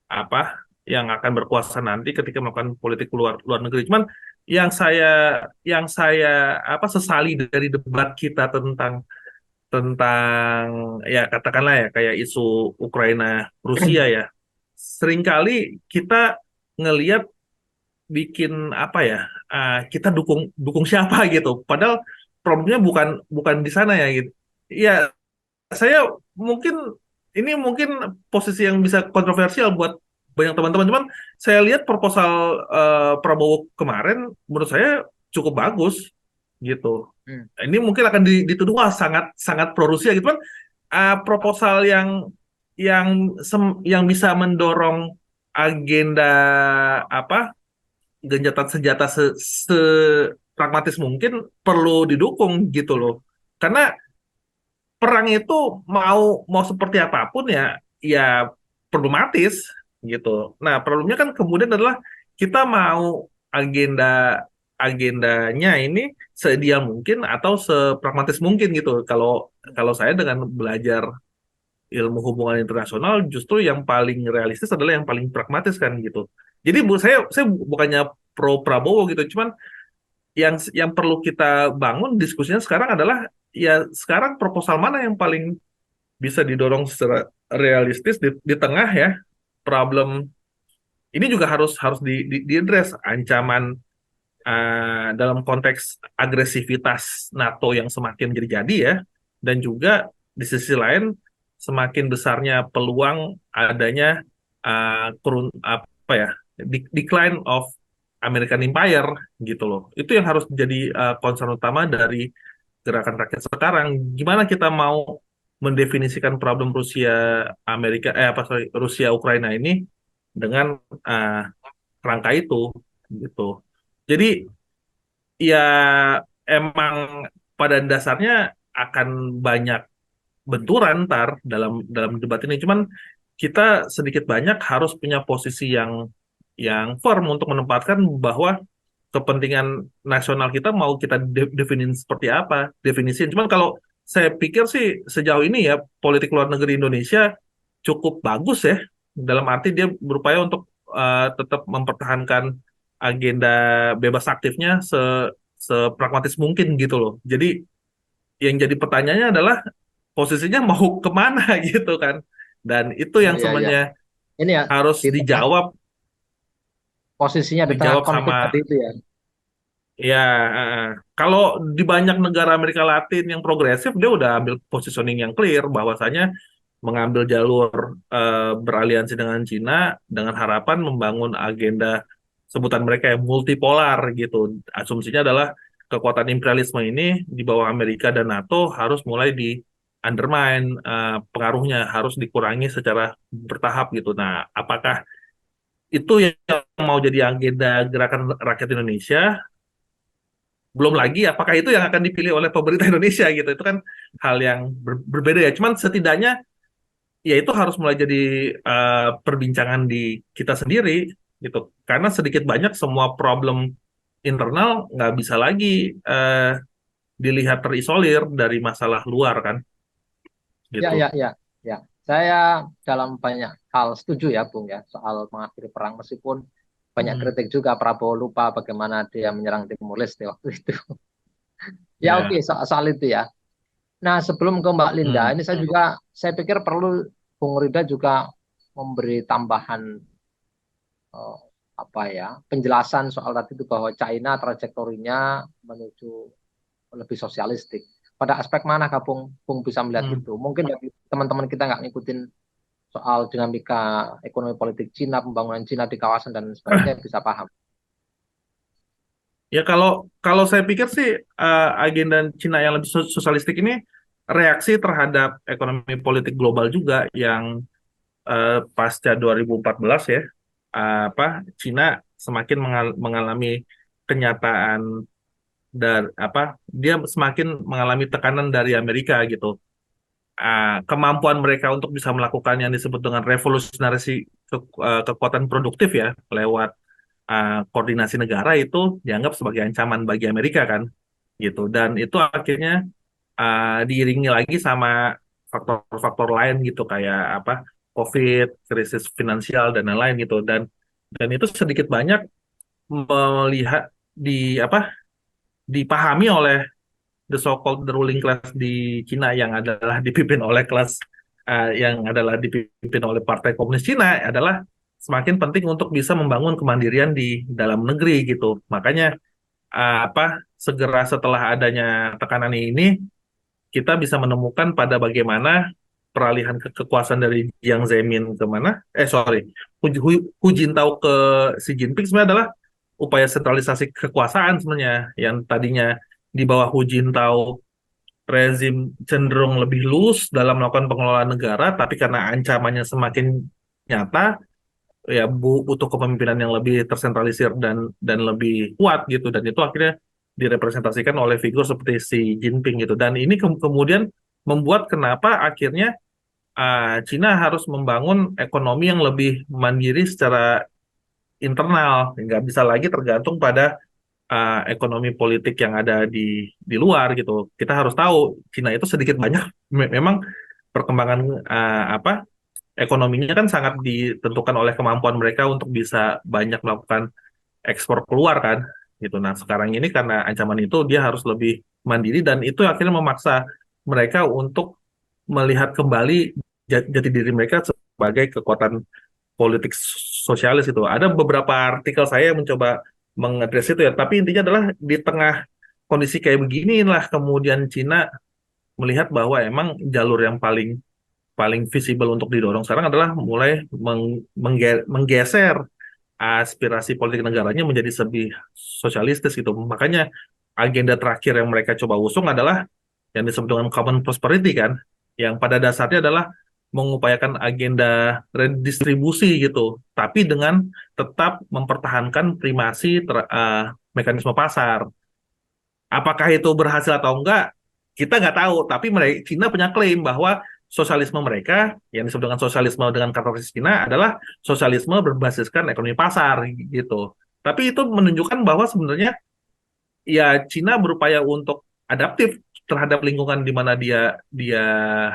apa yang akan berkuasa nanti ketika melakukan politik luar luar negeri. Cuman yang saya apa sesali dari debat kita tentang ya katakanlah ya kayak isu Ukraina Rusia ya. Seringkali kita ngelihat bikin apa ya kita dukung dukung siapa gitu. Padahal problemnya bukan bukan di sana ya gitu. Ya saya mungkin ini mungkin posisi yang bisa kontroversial buat banyak teman-teman. Cuman saya lihat proposal Prabowo kemarin menurut saya cukup bagus gitu. Ini mungkin akan dituduh wah sangat sangat pro Rusia gitu kan. Proposal yang yang bisa mendorong agenda apa genjatan senjata pragmatis mungkin perlu didukung gitu loh. Karena perang itu mau mau seperti apapun ya problematis gitu. Nah, problemnya kan kemudian adalah kita mau agenda agendanya ini seideal mungkin atau sepragmatis mungkin gitu. Kalau kalau saya dengan belajar ilmu hubungan internasional justru yang paling realistis adalah yang paling pragmatis kan gitu. Jadi saya bukannya pro Prabowo gitu, cuman yang perlu kita bangun diskusinya sekarang adalah ya sekarang proposal mana yang paling bisa didorong secara realistis di tengah ya problem ini juga harus harus diadres ancaman dalam konteks agresivitas NATO yang semakin jadi-jadi ya, dan juga di sisi lain semakin besarnya peluang adanya apa ya decline of American Empire gitu loh. Itu yang harus jadi concern utama dari gerakan rakyat sekarang. Gimana kita mau mendefinisikan problem Rusia Ukraina ini dengan kerangka itu gitu. Jadi ya emang pada dasarnya akan banyak benturan ntar dalam dalam debat ini. Cuman kita sedikit banyak harus punya posisi yang firm untuk menempatkan bahwa kepentingan nasional kita mau kita definisiin seperti apa, definisiin. Cuman kalau saya pikir sih sejauh ini ya politik luar negeri Indonesia cukup bagus ya, dalam arti dia berupaya untuk tetap mempertahankan agenda bebas aktifnya sepragmatis mungkin gitu loh. Jadi yang jadi pertanyaannya adalah posisinya mau kemana gitu kan. Dan itu Oh yang ya ya. sebenarnya Ini ya harus di tengah posisinya di tengah dijawab konflik sama tadi itu ya. ya. Kalau di banyak negara Amerika Latin yang progresif dia udah ambil positioning yang clear bahwasanya mengambil jalur beraliansi dengan Cina dengan harapan membangun agenda sebutan mereka yang multipolar gitu. Asumsinya adalah kekuatan imperialisme ini di bawah Amerika dan NATO harus mulai di undermine, pengaruhnya harus dikurangi secara bertahap gitu. Nah, apakah itu yang mau jadi agenda gerakan rakyat Indonesia? Belum lagi apakah itu yang akan dipilih oleh pemerintah Indonesia gitu. Itu kan hal yang berbeda ya. Cuman setidaknya ya itu harus mulai jadi perbincangan di kita sendiri gitu. Karena sedikit banyak semua problem internal nggak bisa lagi eh, dilihat terisolir dari masalah luar kan Ya gitu. ya ya ya. Saya dalam banyak hal setuju ya Bung ya soal mengakhiri perang meskipun banyak Hmm. kritik juga Prabowo lupa bagaimana dia menyerang Timur Leste waktu itu. Ya oke Ya. soal itu ya. Nah sebelum ke Mbak Linda Hmm. ini saya pikir perlu Bung Rida juga memberi tambahan eh, apa ya penjelasan soal tadi itu bahwa China trajektorinya menuju lebih sosialistik. Pada aspek mana Kak Bung bisa melihat Hmm. itu? Mungkin bagi teman-teman kita nggak ngikutin soal dinamika ekonomi politik Cina, pembangunan Cina di kawasan dan sebagainya bisa paham. Ya kalau kalau saya pikir sih agenda Cina yang lebih sosialistik ini reaksi terhadap ekonomi politik global juga yang pasca 2014 ya apa Cina semakin mengalami kenyataan dan apa dia semakin mengalami tekanan dari Amerika gitu. Kemampuan mereka untuk bisa melakukan yang disebut dengan revolusionasi kekuatan produktif ya lewat koordinasi negara itu dianggap sebagai ancaman bagi Amerika kan gitu, dan itu akhirnya diiringi lagi sama faktor-faktor lain gitu kayak apa COVID, krisis finansial dan lain-lain gitu, dan itu sedikit banyak melihat di apa dipahami oleh the so-called the ruling class di Cina yang adalah dipimpin oleh kelas yang adalah dipimpin oleh Partai Komunis Cina adalah semakin penting untuk bisa membangun kemandirian di dalam negeri gitu. Makanya segera setelah adanya tekanan ini kita bisa menemukan pada bagaimana peralihan kekuasaan dari Jiang Zemin ke mana? Hu Jintao ke Xi Jinping sebenarnya adalah upaya sentralisasi kekuasaan sebenarnya yang tadinya di bawah Hu Jintao rezim cenderung lebih loose dalam melakukan pengelolaan negara, tapi karena ancamannya semakin nyata, ya butuh kepemimpinan yang lebih tersentralisir dan lebih kuat gitu, dan itu akhirnya direpresentasikan oleh figur seperti Xi Jinping gitu, dan ini kemudian membuat kenapa akhirnya Cina harus membangun ekonomi yang lebih mandiri secara internal, nggak bisa lagi tergantung pada ekonomi politik yang ada di luar gitu. Kita harus tahu Cina itu sedikit banyak memang perkembangan ekonominya kan sangat ditentukan oleh kemampuan mereka untuk bisa banyak melakukan ekspor keluar kan gitu. Nah, sekarang ini karena ancaman itu dia harus lebih mandiri dan itu akhirnya memaksa mereka untuk melihat kembali jati diri mereka sebagai kekuatan politik sosialis itu. Ada beberapa artikel saya yang mencoba mengadres itu ya, tapi intinya adalah di tengah kondisi kayak beginilah kemudian Cina melihat bahwa emang jalur yang paling paling visible untuk didorong sekarang adalah mulai menggeser aspirasi politik negaranya menjadi lebih sosialistis gitu. Makanya agenda terakhir yang mereka coba usung adalah yang disebut dengan common prosperity kan, yang pada dasarnya adalah mengupayakan agenda redistribusi gitu, tapi dengan tetap mempertahankan primasi mekanisme pasar. Apakah itu berhasil atau enggak, kita nggak tahu. Tapi mereka, Cina punya klaim bahwa sosialisme mereka, yang disebut dengan sosialisme dengan karakteristik Cina, adalah sosialisme berbasiskan ekonomi pasar gitu. Tapi itu menunjukkan bahwa sebenarnya ya Cina berupaya untuk adaptif terhadap lingkungan di mana dia dia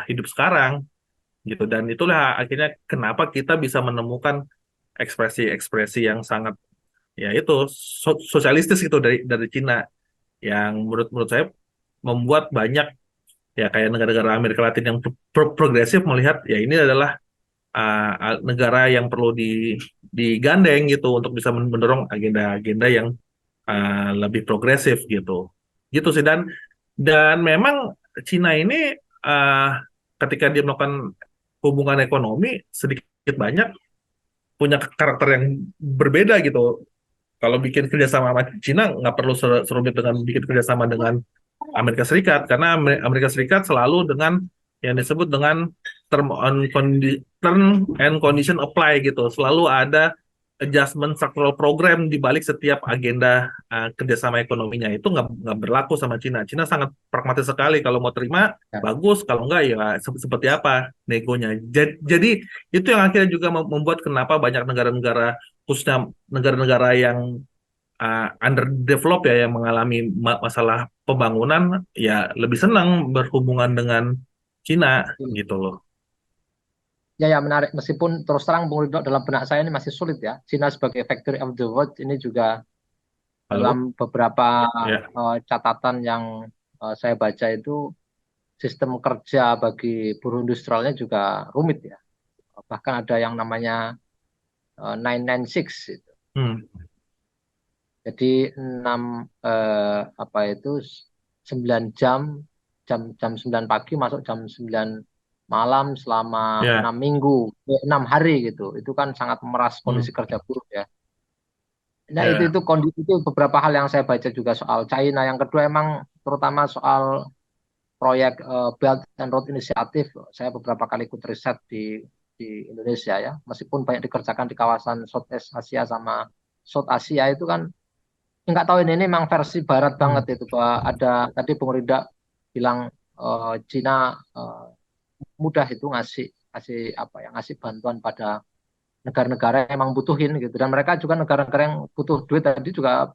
hidup sekarang gitu. Dan itulah akhirnya kenapa kita bisa menemukan ekspresi-ekspresi yang sangat ya itu sosialistis gitu dari Cina yang menurut saya membuat banyak ya kayak negara-negara Amerika Latin yang progresif melihat ya ini adalah negara yang perlu digandeng gitu untuk bisa mendorong agenda-agenda yang lebih progresif gitu. Gitu sih dan memang Cina ini ketika dia melakukan hubungan ekonomi sedikit banyak punya karakter yang berbeda gitu. Kalau bikin kerjasama sama Cina nggak perlu serumit dengan bikin kerjasama dengan Amerika Serikat karena Amerika Serikat selalu dengan yang disebut dengan term and condition apply gitu. Selalu ada adjustment structural program di balik setiap agenda kerjasama ekonominya itu nggak berlaku sama Cina. Cina sangat pragmatis sekali kalau mau terima Ya. bagus, kalau nggak ya seperti apa negonya. Jadi itu yang akhirnya juga membuat kenapa banyak negara-negara khususnya negara-negara yang underdeveloped ya yang mengalami masalah pembangunan ya lebih senang berhubungan dengan Cina gitu loh. Ya, ya menarik. Meskipun terus terang Bung Ridho, dalam benak saya ini masih sulit ya. Cina sebagai factory of the world ini juga Halo? dalam beberapa Ya. catatan yang saya baca itu sistem kerja bagi buruh industrialnya juga rumit ya. Bahkan ada yang namanya 996 itu. Hmm. Jadi 9 jam jam 9 pagi masuk jam 9 malam selama Ya. 6 minggu, 6 hari gitu. Itu kan sangat memeras Hmm. kondisi kerja buruh ya. Nah, Ya. itu kondisi itu beberapa hal yang saya baca juga soal China. Yang kedua emang terutama soal proyek Belt and Road Initiative. Saya beberapa kali ikut riset di Indonesia ya. Meskipun banyak dikerjakan di kawasan Southeast Asia sama South Asia itu kan nggak tahu ini memang versi barat Hmm. banget itu, bahwa ada tadi Bung Rida bilang Cina mudah itu ngasih ngasih apa ya ngasih bantuan pada negara-negara yang emang butuhin gitu, dan mereka juga negara-negara yang butuh duit tadi juga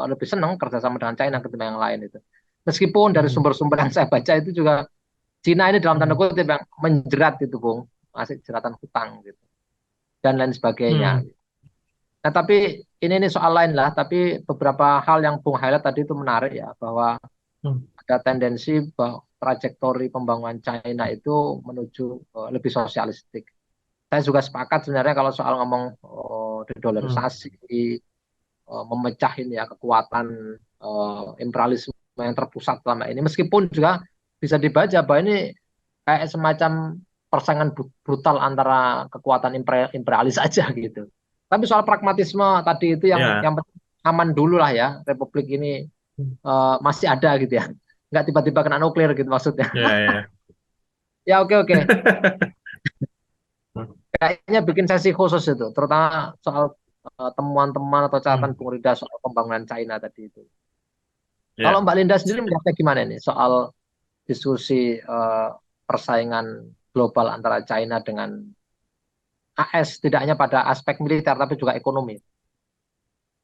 lebih senang kerjasama dengan China ketimbang yang lain itu, meskipun dari Hmm. sumber-sumber yang saya baca itu juga Cina ini dalam tanda Hmm. kutip yang menjerat itu Bung, masih jeratan hutang gitu dan lain sebagainya. Hmm. Nah, tapi ini soal lain lah. Tapi beberapa hal yang Bung highlight tadi itu menarik ya, bahwa Hmm. ada tendensi bahwa trajektori pembangunan China itu menuju lebih sosialistik. Saya juga sepakat sebenarnya kalau soal ngomong Hmm. dedolarisasi, memecah ini ya kekuatan imperialisme yang terpusat selama ini. Meskipun juga bisa dibaca bahwa ini kayak semacam persaingan brutal antara kekuatan imperialis aja gitu. Tapi soal pragmatisme tadi itu Ya. yang aman dulu lah ya, Republik ini Hmm. masih ada gitu ya, nggak tiba-tiba kena nuklir gitu maksudnya. Ya, ya. Ya, oke, oke. Kayaknya bikin sesi khusus itu, terutama soal temuan-temuan atau catatan Hmm. Bung Rida soal pembangunan China tadi itu. Kalau Ya. Mbak Linda sendiri melihatnya gimana nih soal diskusi persaingan global antara China dengan AS, tidak hanya pada aspek militer tapi juga ekonomi?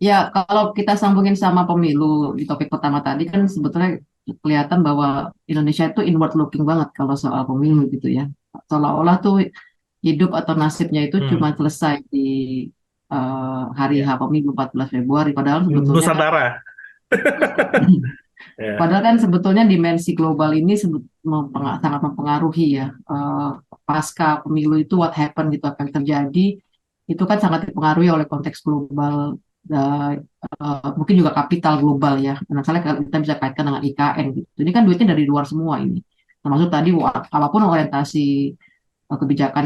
Ya, kalau kita sambungin sama pemilu di topik pertama tadi kan sebetulnya kelihatan bahwa Indonesia itu inward looking banget kalau soal pemilu gitu ya. Seolah-olah tuh hidup atau nasibnya itu cuma Hmm. selesai di hari H Ya. pemilu 14 Februari. Padahal sebetulnya kan Nusantara. Ya. Padahal kan sebetulnya dimensi global ini sangat mempengaruhi ya. Pasca pemilu itu what happen gitu akan terjadi itu kan sangat dipengaruhi oleh konteks global, mungkin juga kapital global ya. Nah, misalnya kalau kita bisa kaitkan dengan IKN gitu. Ini kan duitnya dari luar semua ini. Termasuk tadi apapun kebijakan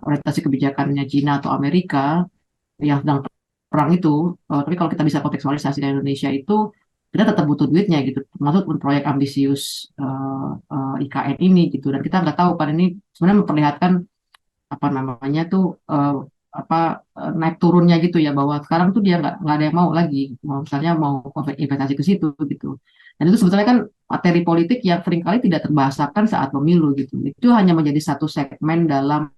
orientasi kebijakannya Cina atau Amerika yang sedang perang itu, tapi kalau kita bisa kontekstualisasi di Indonesia itu kita tetap butuh duitnya gitu, termasuk untuk proyek ambisius IKN ini gitu, dan kita nggak tahu kan ini sebenarnya memperlihatkan apa namanya tuh naik turunnya gitu ya, bahwa sekarang tuh dia nggak ada yang mau lagi, mau misalnya mau investasi ke situ gitu, dan itu sebetulnya kan materi politik yang seringkali tidak terbahasakan saat pemilu gitu, itu hanya menjadi satu segmen dalam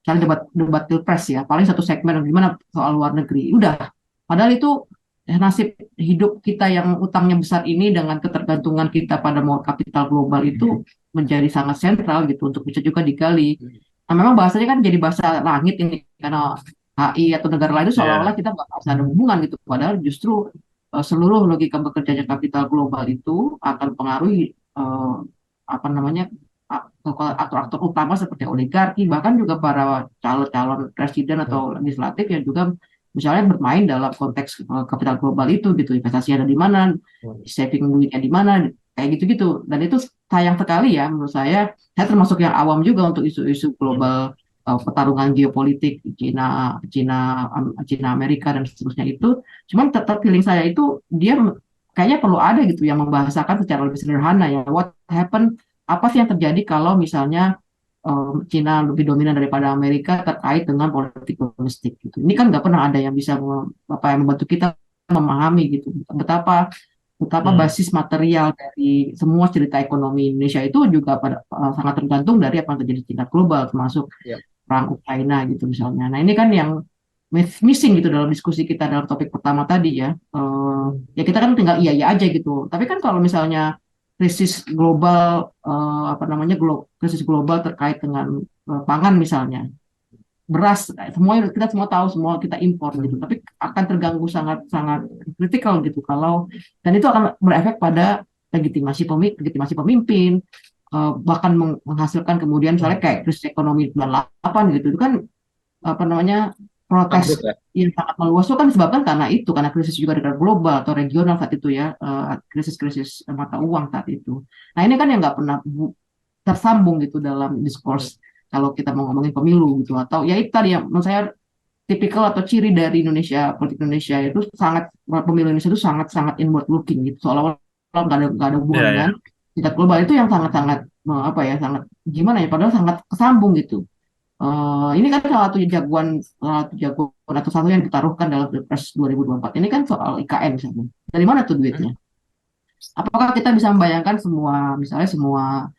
misalnya debat debat pilpres ya, paling satu segmen gimana soal luar negeri udah, padahal itu nasib hidup kita yang utangnya besar ini dengan ketergantungan kita pada modal kapital global itu menjadi sangat sentral gitu untuk bisa juga digali. Nah, memang bahasanya kan jadi bahasa langit ini karena HI atau negara lain itu seolah-olah Ya. kita nggak bisa ada hubungan gitu, padahal justru seluruh logika bekerjanya kapital global itu akan pengaruhi apa namanya aktor-aktor utama seperti oligarki, bahkan juga para calon-calon presiden atau legislatif yang juga misalnya bermain dalam konteks kapital global itu gitu, investasi ada di mana, saving duitnya di mana, kayak gitu-gitu. Dan itu sayang sekali ya menurut saya termasuk yang awam juga untuk isu-isu global, pertarungan geopolitik Cina Cina Cina Amerika dan seterusnya itu. Cuman tetap feeling saya itu dia kayaknya perlu ada gitu yang membahasakan secara lebih sederhana ya, what happen, apa sih yang terjadi kalau misalnya Cina lebih dominan daripada Amerika terkait dengan politik domestik gitu. Ini kan nggak pernah ada yang bisa yang membantu kita memahami gitu betapa betapa Hmm. basis material dari semua cerita ekonomi Indonesia itu juga sangat tergantung dari apa yang terjadi di tingkat global, termasuk Ya. perang Ukraina gitu misalnya. Nah, ini kan yang missing gitu dalam diskusi kita dalam topik pertama tadi ya. Ya kita kan tinggal iya iya aja gitu. Tapi kan kalau misalnya krisis global, krisis global terkait dengan pangan misalnya, beras, semua kita semua tahu, semua kita impor gitu. Tapi akan terganggu sangat sangat kritikal gitu kalau, dan itu akan berefek pada legitimasi pemimpin, bahkan menghasilkan kemudian misalnya Hmm. kayak krisis ekonomi 98 gitu. Itu kan apa namanya Ambruk protes ya. yang sangat meluas itu kan disebabkan karena itu, karena krisis juga dengan global atau regional saat itu ya, krisis-krisis mata uang saat itu. Nah, ini kan yang nggak pernah tersambung gitu dalam diskurs kalau kita mau ngomongin pemilu gitu, atau ya itu tadi yang menurut saya tipikal atau ciri dari Indonesia, politik Indonesia itu sangat, pemilu Indonesia itu sangat sangat inward looking gitu, seolah-olah nggak ada hubungan Ya, dengan ya. tingkat global itu yang sangat sangat sangat gimana ya, padahal sangat kesambung gitu. Ini kan salah satu jagoan atau satu yang ditaruhkan dalam Pilpres 2024. Ini kan soal IKN misalnya. Dari mana tuh duitnya? Apakah kita bisa membayangkan semua, misalnya semua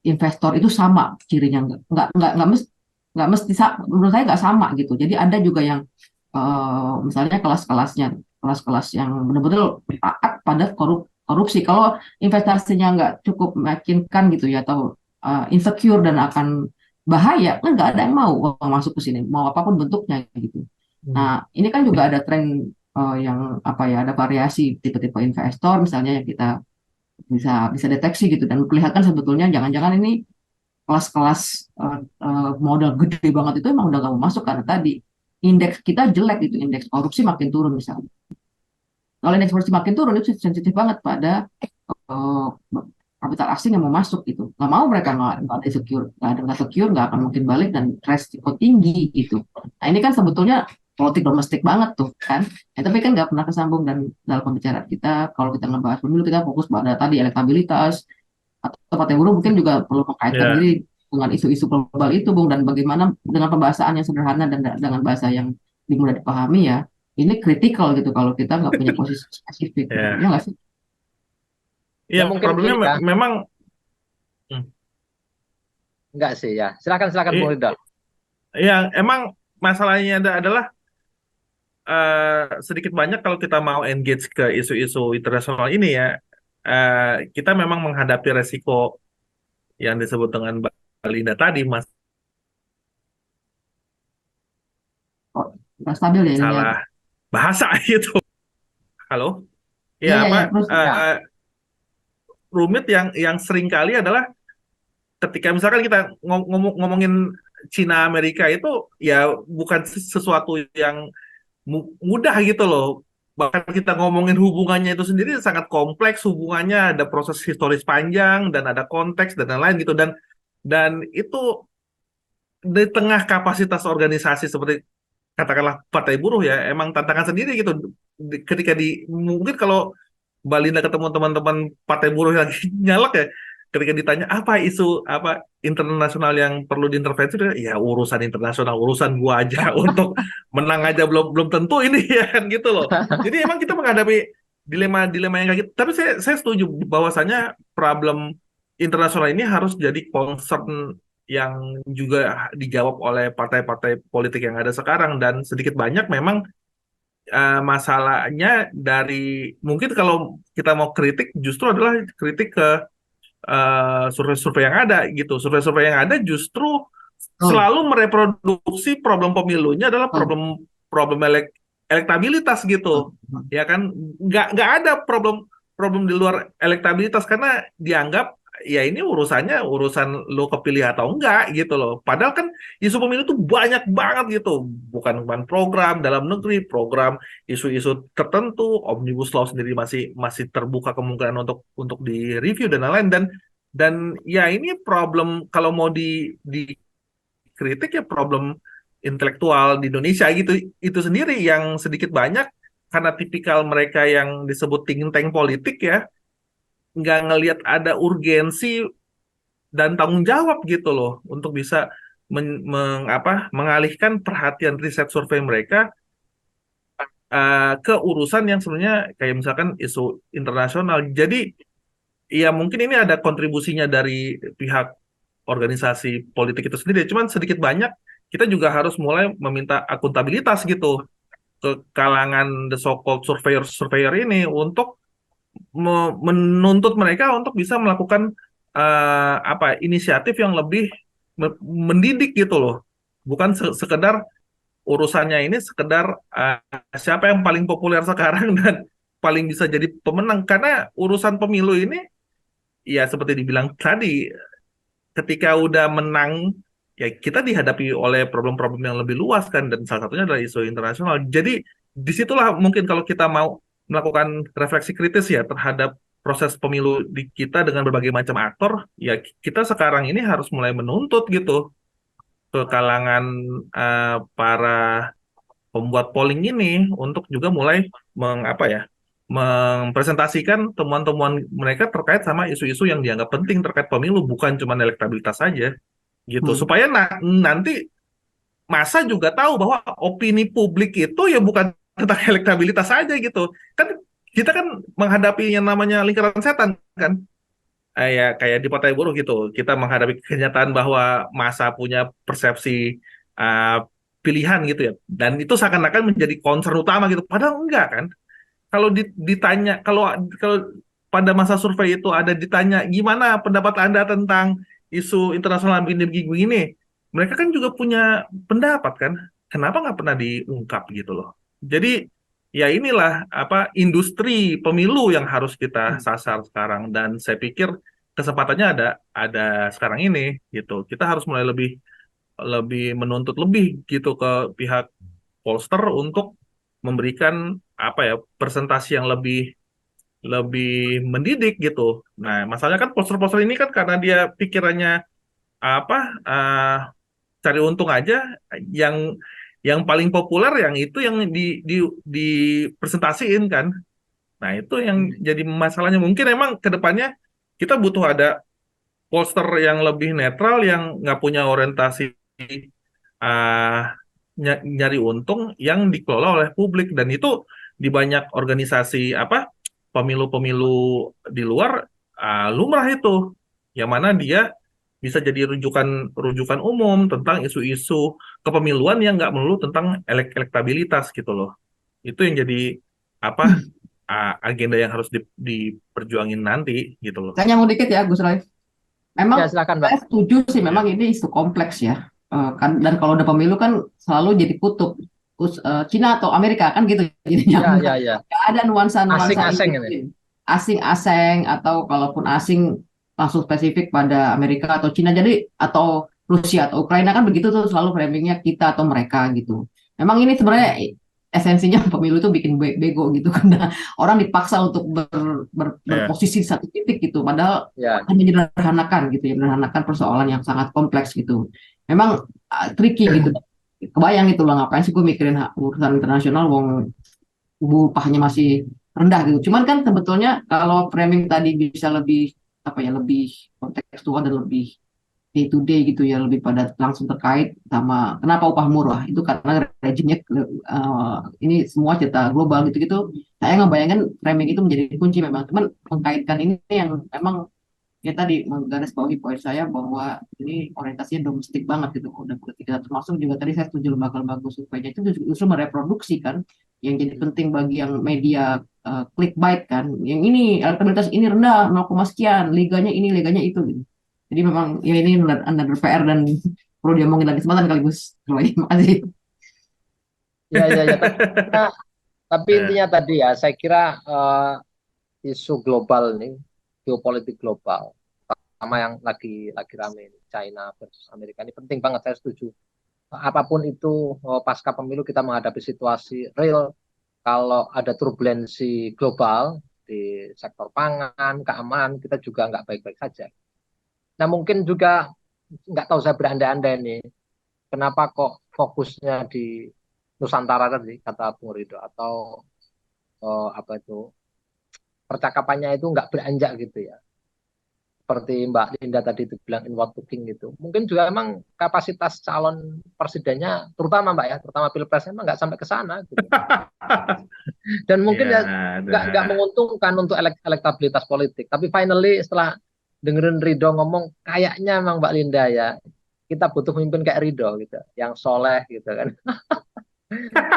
investor itu sama cirinya? Nggak mesti, menurut saya nggak sama gitu. Jadi ada juga yang misalnya kelas-kelas yang benar-benar taat pada korupsi. Kalau investasinya nggak cukup meyakinkan gitu ya, atau insecure dan akan bahaya, kan nggak ada yang mau uang masuk ke sini, mau apapun bentuknya gitu. Hmm. Nah, ini kan juga ada tren, yang apa ya, ada variasi tipe-tipe investor misalnya yang kita bisa bisa deteksi gitu, dan kelihatan sebetulnya jangan-jangan ini kelas-kelas modal gede banget itu emang udah gak mau masuk karena tadi indeks kita jelek gitu, indeks korupsi makin turun misalnya. Kalau indeks korupsi makin turun itu sensitif banget pada eh, kapital asing yang mau masuk gitu. Nggak mau, mereka nggak ada secure, nggak secure, nggak akan mungkin balik dan resiko tinggi gitu. Nah, ini kan sebetulnya politik domestik banget tuh kan. Tapi kan nggak pernah kesambung, dan dalam pembicaraan kita kalau kita ngebahas pemilu kita fokus pada tadi elektabilitas, atau partai buruh mungkin juga perlu mengkaitkan Ya. diri dengan isu-isu global itu, Bung, dan bagaimana dengan pembahasan yang sederhana dan dengan bahasa yang mudah dipahami ya. Ini kritikal gitu kalau kita nggak punya posisi spesifik gitu. Ya Ya. nggak sih? Iya, Ya mungkin problemnya gini ya. memang. Hmm. Enggak sih ya. Silakan silakan Bung i- Ridal. ya emang masalahnya adalah sedikit banyak kalau kita mau engage ke isu-isu internasional ini ya, kita memang menghadapi resiko yang disebut dengan Mbak Linda tadi, Oh, nggak stabil ya ininya. masalah bahasa gitu. Halo, Iya, ya iya, apa iya, terus. Ya, rumit yang sering kali adalah ketika misalkan kita ngomongin Cina Amerika itu ya bukan sesuatu yang mudah gitu loh. Bahkan kita ngomongin hubungannya itu sendiri sangat kompleks, hubungannya ada proses historis panjang dan ada konteks dan lain-lain gitu, dan itu di tengah kapasitas organisasi seperti katakanlah Partai Buruh ya emang tantangan sendiri gitu. Ketika mungkin kalau Mbak Linda ketemu teman-teman Partai Buruh yang nyalak ya, ketika ditanya apa isu apa internasional yang perlu diintervensi, ya urusan internasional, urusan gua aja untuk menang aja belum belum tentu ini ya kan gitu loh. Jadi emang kita menghadapi dilema-dilema yang kayak gitu. Tapi saya setuju bahwasanya problem internasional ini harus jadi concern yang juga dijawab oleh partai-partai politik yang ada sekarang, dan sedikit banyak memang masalahnya dari mungkin kalau kita mau kritik justru adalah kritik ke survei-survei yang ada gitu. Survei-survei yang ada justru Betul, selalu mereproduksi problem pemilunya adalah betul, problem problem elektabilitas gitu. betul. Ya kan nggak ada problem problem di luar elektabilitas karena dianggap ya ini urusannya urusan lo kepilih atau enggak gitu loh. Padahal kan isu pemilu itu banyak banget gitu. Bukan cuma program dalam negeri, program isu-isu tertentu, Omnibus Law sendiri masih masih terbuka kemungkinan untuk direview dan lain-lain, dan ya ini problem kalau mau dikritik ya problem intelektual di Indonesia gitu itu sendiri yang sedikit banyak karena tipikal mereka yang disebut think tank politik ya nggak ngelihat ada urgensi dan tanggung jawab gitu loh untuk bisa mengalihkan perhatian riset survei mereka ke urusan yang sebenarnya kayak misalkan isu internasional. Jadi ya mungkin ini ada kontribusinya dari pihak organisasi politik itu sendiri. Cuman sedikit banyak kita juga harus mulai meminta akuntabilitas gitu ke kalangan the so-called surveyor ini untuk menuntut mereka untuk bisa melakukan inisiatif yang lebih mendidik gitu loh. Bukan sekedar urusannya ini sekedar uh, siapa yang paling populer sekarang dan paling bisa jadi pemenang, karena urusan pemilu ini ya seperti dibilang tadi ketika udah menang ya kita dihadapi oleh problem-problem yang lebih luas kan, dan salah satunya adalah isu internasional. Jadi disitulah mungkin kalau kita mau melakukan refleksi kritis ya terhadap proses pemilu di kita dengan berbagai macam aktor, ya kita sekarang ini harus mulai menuntut gitu ke kalangan para pembuat polling ini untuk juga mulai mempresentasikan temuan-temuan mereka terkait sama isu-isu yang dianggap penting terkait pemilu, bukan cuma elektabilitas saja gitu, Hmm. supaya nanti masa juga tahu bahwa opini publik itu ya bukan tentang elektabilitas saja gitu kan. Kita kan menghadapi yang namanya lingkaran setan kan. Ya kayak di Partai Buruh gitu kita menghadapi kenyataan bahwa masa punya persepsi uh, pilihan gitu ya, dan itu seakan-akan menjadi concern utama gitu padahal enggak kan. Kalau ditanya, kalau pada masa survei itu ada ditanya gimana pendapat Anda tentang isu internasional begini-begini, mereka kan juga punya pendapat kan. Kenapa nggak pernah diungkap gitu loh. Jadi ya inilah apa industri pemilu yang harus kita sasar sekarang, dan saya pikir kesempatannya ada sekarang ini gitu. Kita harus mulai lebih lebih menuntut lebih gitu ke pihak pollster untuk memberikan presentasi yang lebih lebih mendidik gitu. Nah, masalahnya kan poster-poster ini kan karena dia pikirannya apa uh, cari untung aja, yang yang paling populer yang itu yang dipresentasiin kan. Nah, itu yang jadi masalahnya. Mungkin emang ke depannya kita butuh ada poster yang lebih netral yang nggak punya orientasi uh, nyari untung yang dikelola oleh publik, dan itu di banyak organisasi pemilu-pemilu di luar lumrah itu, yang mana dia bisa jadi rujukan rujukan umum tentang isu-isu kepemiluan yang nggak melulu tentang elektabilitas gitu loh. Itu yang jadi apa agenda yang harus diperjuangin nanti gitu loh. Saya nyambung dikit ya, Gus Roy. Ya, Memang silakan, Mbak. saya setuju sih, Ya, memang ini isu kompleks ya. Kan dan kalau udah pemilu kan selalu jadi kutub Cina atau Amerika kan gitu. Jadinya Ya, ya, ya. nggak ada nuansa-nuansa in Asing-asing ini. between. Asing-asing atau kalaupun asing langsung spesifik pada Amerika atau Cina. Jadi atau Rusia atau Ukraina kan begitu tuh selalu framingnya kita atau mereka gitu. Memang ini sebenarnya esensinya pemilu itu bikin bego gitu karena orang dipaksa untuk ya, berposisi di satu titik gitu. Padahal Ya. menyederhanakan gitu ya, menyederhanakan persoalan yang sangat kompleks gitu. Memang tricky gitu. Kebayang itu lah ngapain sih gue mikirin urusan internasional wong upahnya masih rendah gitu. Cuman kan sebetulnya kalau framing tadi bisa lebih apa ya, lebih kontekstual dan lebih day to day gitu ya, lebih pada langsung terkait sama kenapa upah murah itu karena rejimnya ini semua cerita global gitu-gitu. Saya ngebayangkan framing itu menjadi kunci memang. Cuman mengkaitkan ini yang memang ya tadi menggarisbawahi poin saya bahwa ini orientasinya domestik banget gitu udah politik, termasuk juga tadi saya setuju lembaga-lembaga surveinya itu justru mereproduksi kan yang jadi penting bagi yang media clickbait kan yang ini elektabilitas ini rendah 0, sekian liganya ini liganya itu gitu. Jadi memang ya ini another PR dan perlu diomongin lagi kesempatan kali Gus. Terima kasih. Ya, ya, ya. Tapi ya, intinya tadi ya, saya kira isu global nih, geopolitik global, sama yang lagi rame ini, China versus Amerika ini penting banget. Saya setuju. Apapun itu, pasca pemilu kita menghadapi situasi real. Kalau ada turbulensi global di sektor pangan, keamanan, kita juga nggak baik-baik saja. Nah, mungkin juga nggak tahu, saya berandai-andai nih, kenapa kok fokusnya di Nusantara tadi, kata Bung Rido, atau apa itu, percakapannya itu nggak beranjak gitu ya. Seperti Mbak Linda tadi itu bilang inward looking gitu. Mungkin juga emang kapasitas calon presidennya, terutama Mbak ya, terutama pilpres emang nggak sampai ke sana gitu. Dan mungkin ya ya ada. nggak menguntungkan untuk elektabilitas politik. Tapi finally setelah dengerin Ridho ngomong, kayaknya emang Mbak Linda ya, kita butuh pemimpin kayak Ridho gitu, yang soleh gitu kan,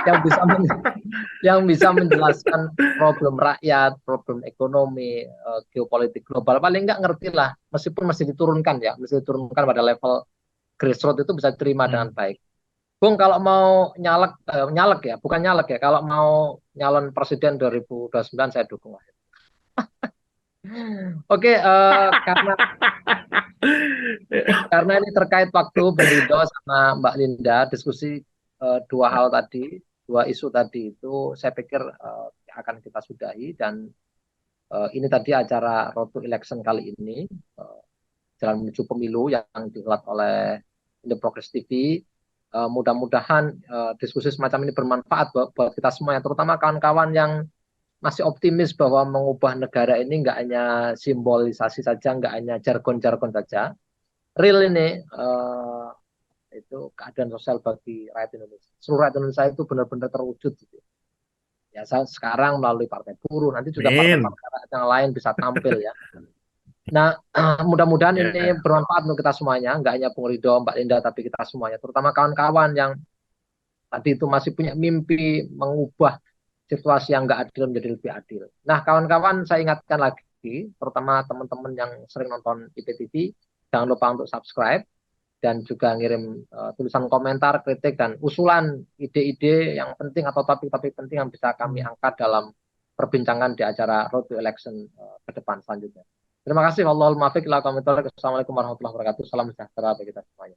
yang bisa yang bisa menjelaskan problem rakyat, problem ekonomi, geopolitik global. Paling nggak ngerti lah, meskipun masih diturunkan ya, masih diturunkan pada level grassroots itu bisa terima dengan Hmm. baik. Bung, kalau mau nyalek, nyalek ya, bukan nyalek ya, kalau mau nyalon presiden 2029 saya dukung lah. Oke, karena ini terkait waktu, Bung Rido sama Mbak Linda, diskusi dua hal tadi, dua isu tadi itu, saya pikir akan kita sudahi. Dan ini tadi acara Road to Election kali ini, jalan menuju pemilu yang digelar oleh Indo Progress TV. Mudah-mudahan diskusi semacam ini bermanfaat buat kita semuanya, terutama kawan-kawan yang masih optimis bahwa mengubah negara ini nggak hanya simbolisasi saja, nggak hanya jargon-jargon saja. Real ini itu keadaan sosial bagi rakyat Indonesia. Seluruh rakyat Indonesia itu benar-benar terwujud. Gitu. Ya, sekarang melalui Partai Buruh, nanti juga Min. partai-partai yang lain bisa tampil ya. Nah, mudah-mudahan ini Ya. bermanfaat untuk kita semuanya, nggak hanya Bung Ridho, Mbak Linda, tapi kita semuanya, terutama kawan-kawan yang tadi itu masih punya mimpi mengubah situasi yang nggak adil menjadi lebih adil. Nah, kawan-kawan, saya ingatkan lagi, terutama teman-teman yang sering nonton IPTV, jangan lupa untuk subscribe dan juga ngirim tulisan komentar, kritik, dan usulan ide-ide yang penting atau topik-topik penting yang bisa kami angkat dalam perbincangan di acara Road to Election ke depan selanjutnya. Terima kasih. Wallahul muwaffiq ila aqwamit thoriq. Assalamualaikum warahmatullahi wabarakatuh. Salam sejahtera bagi kita semuanya.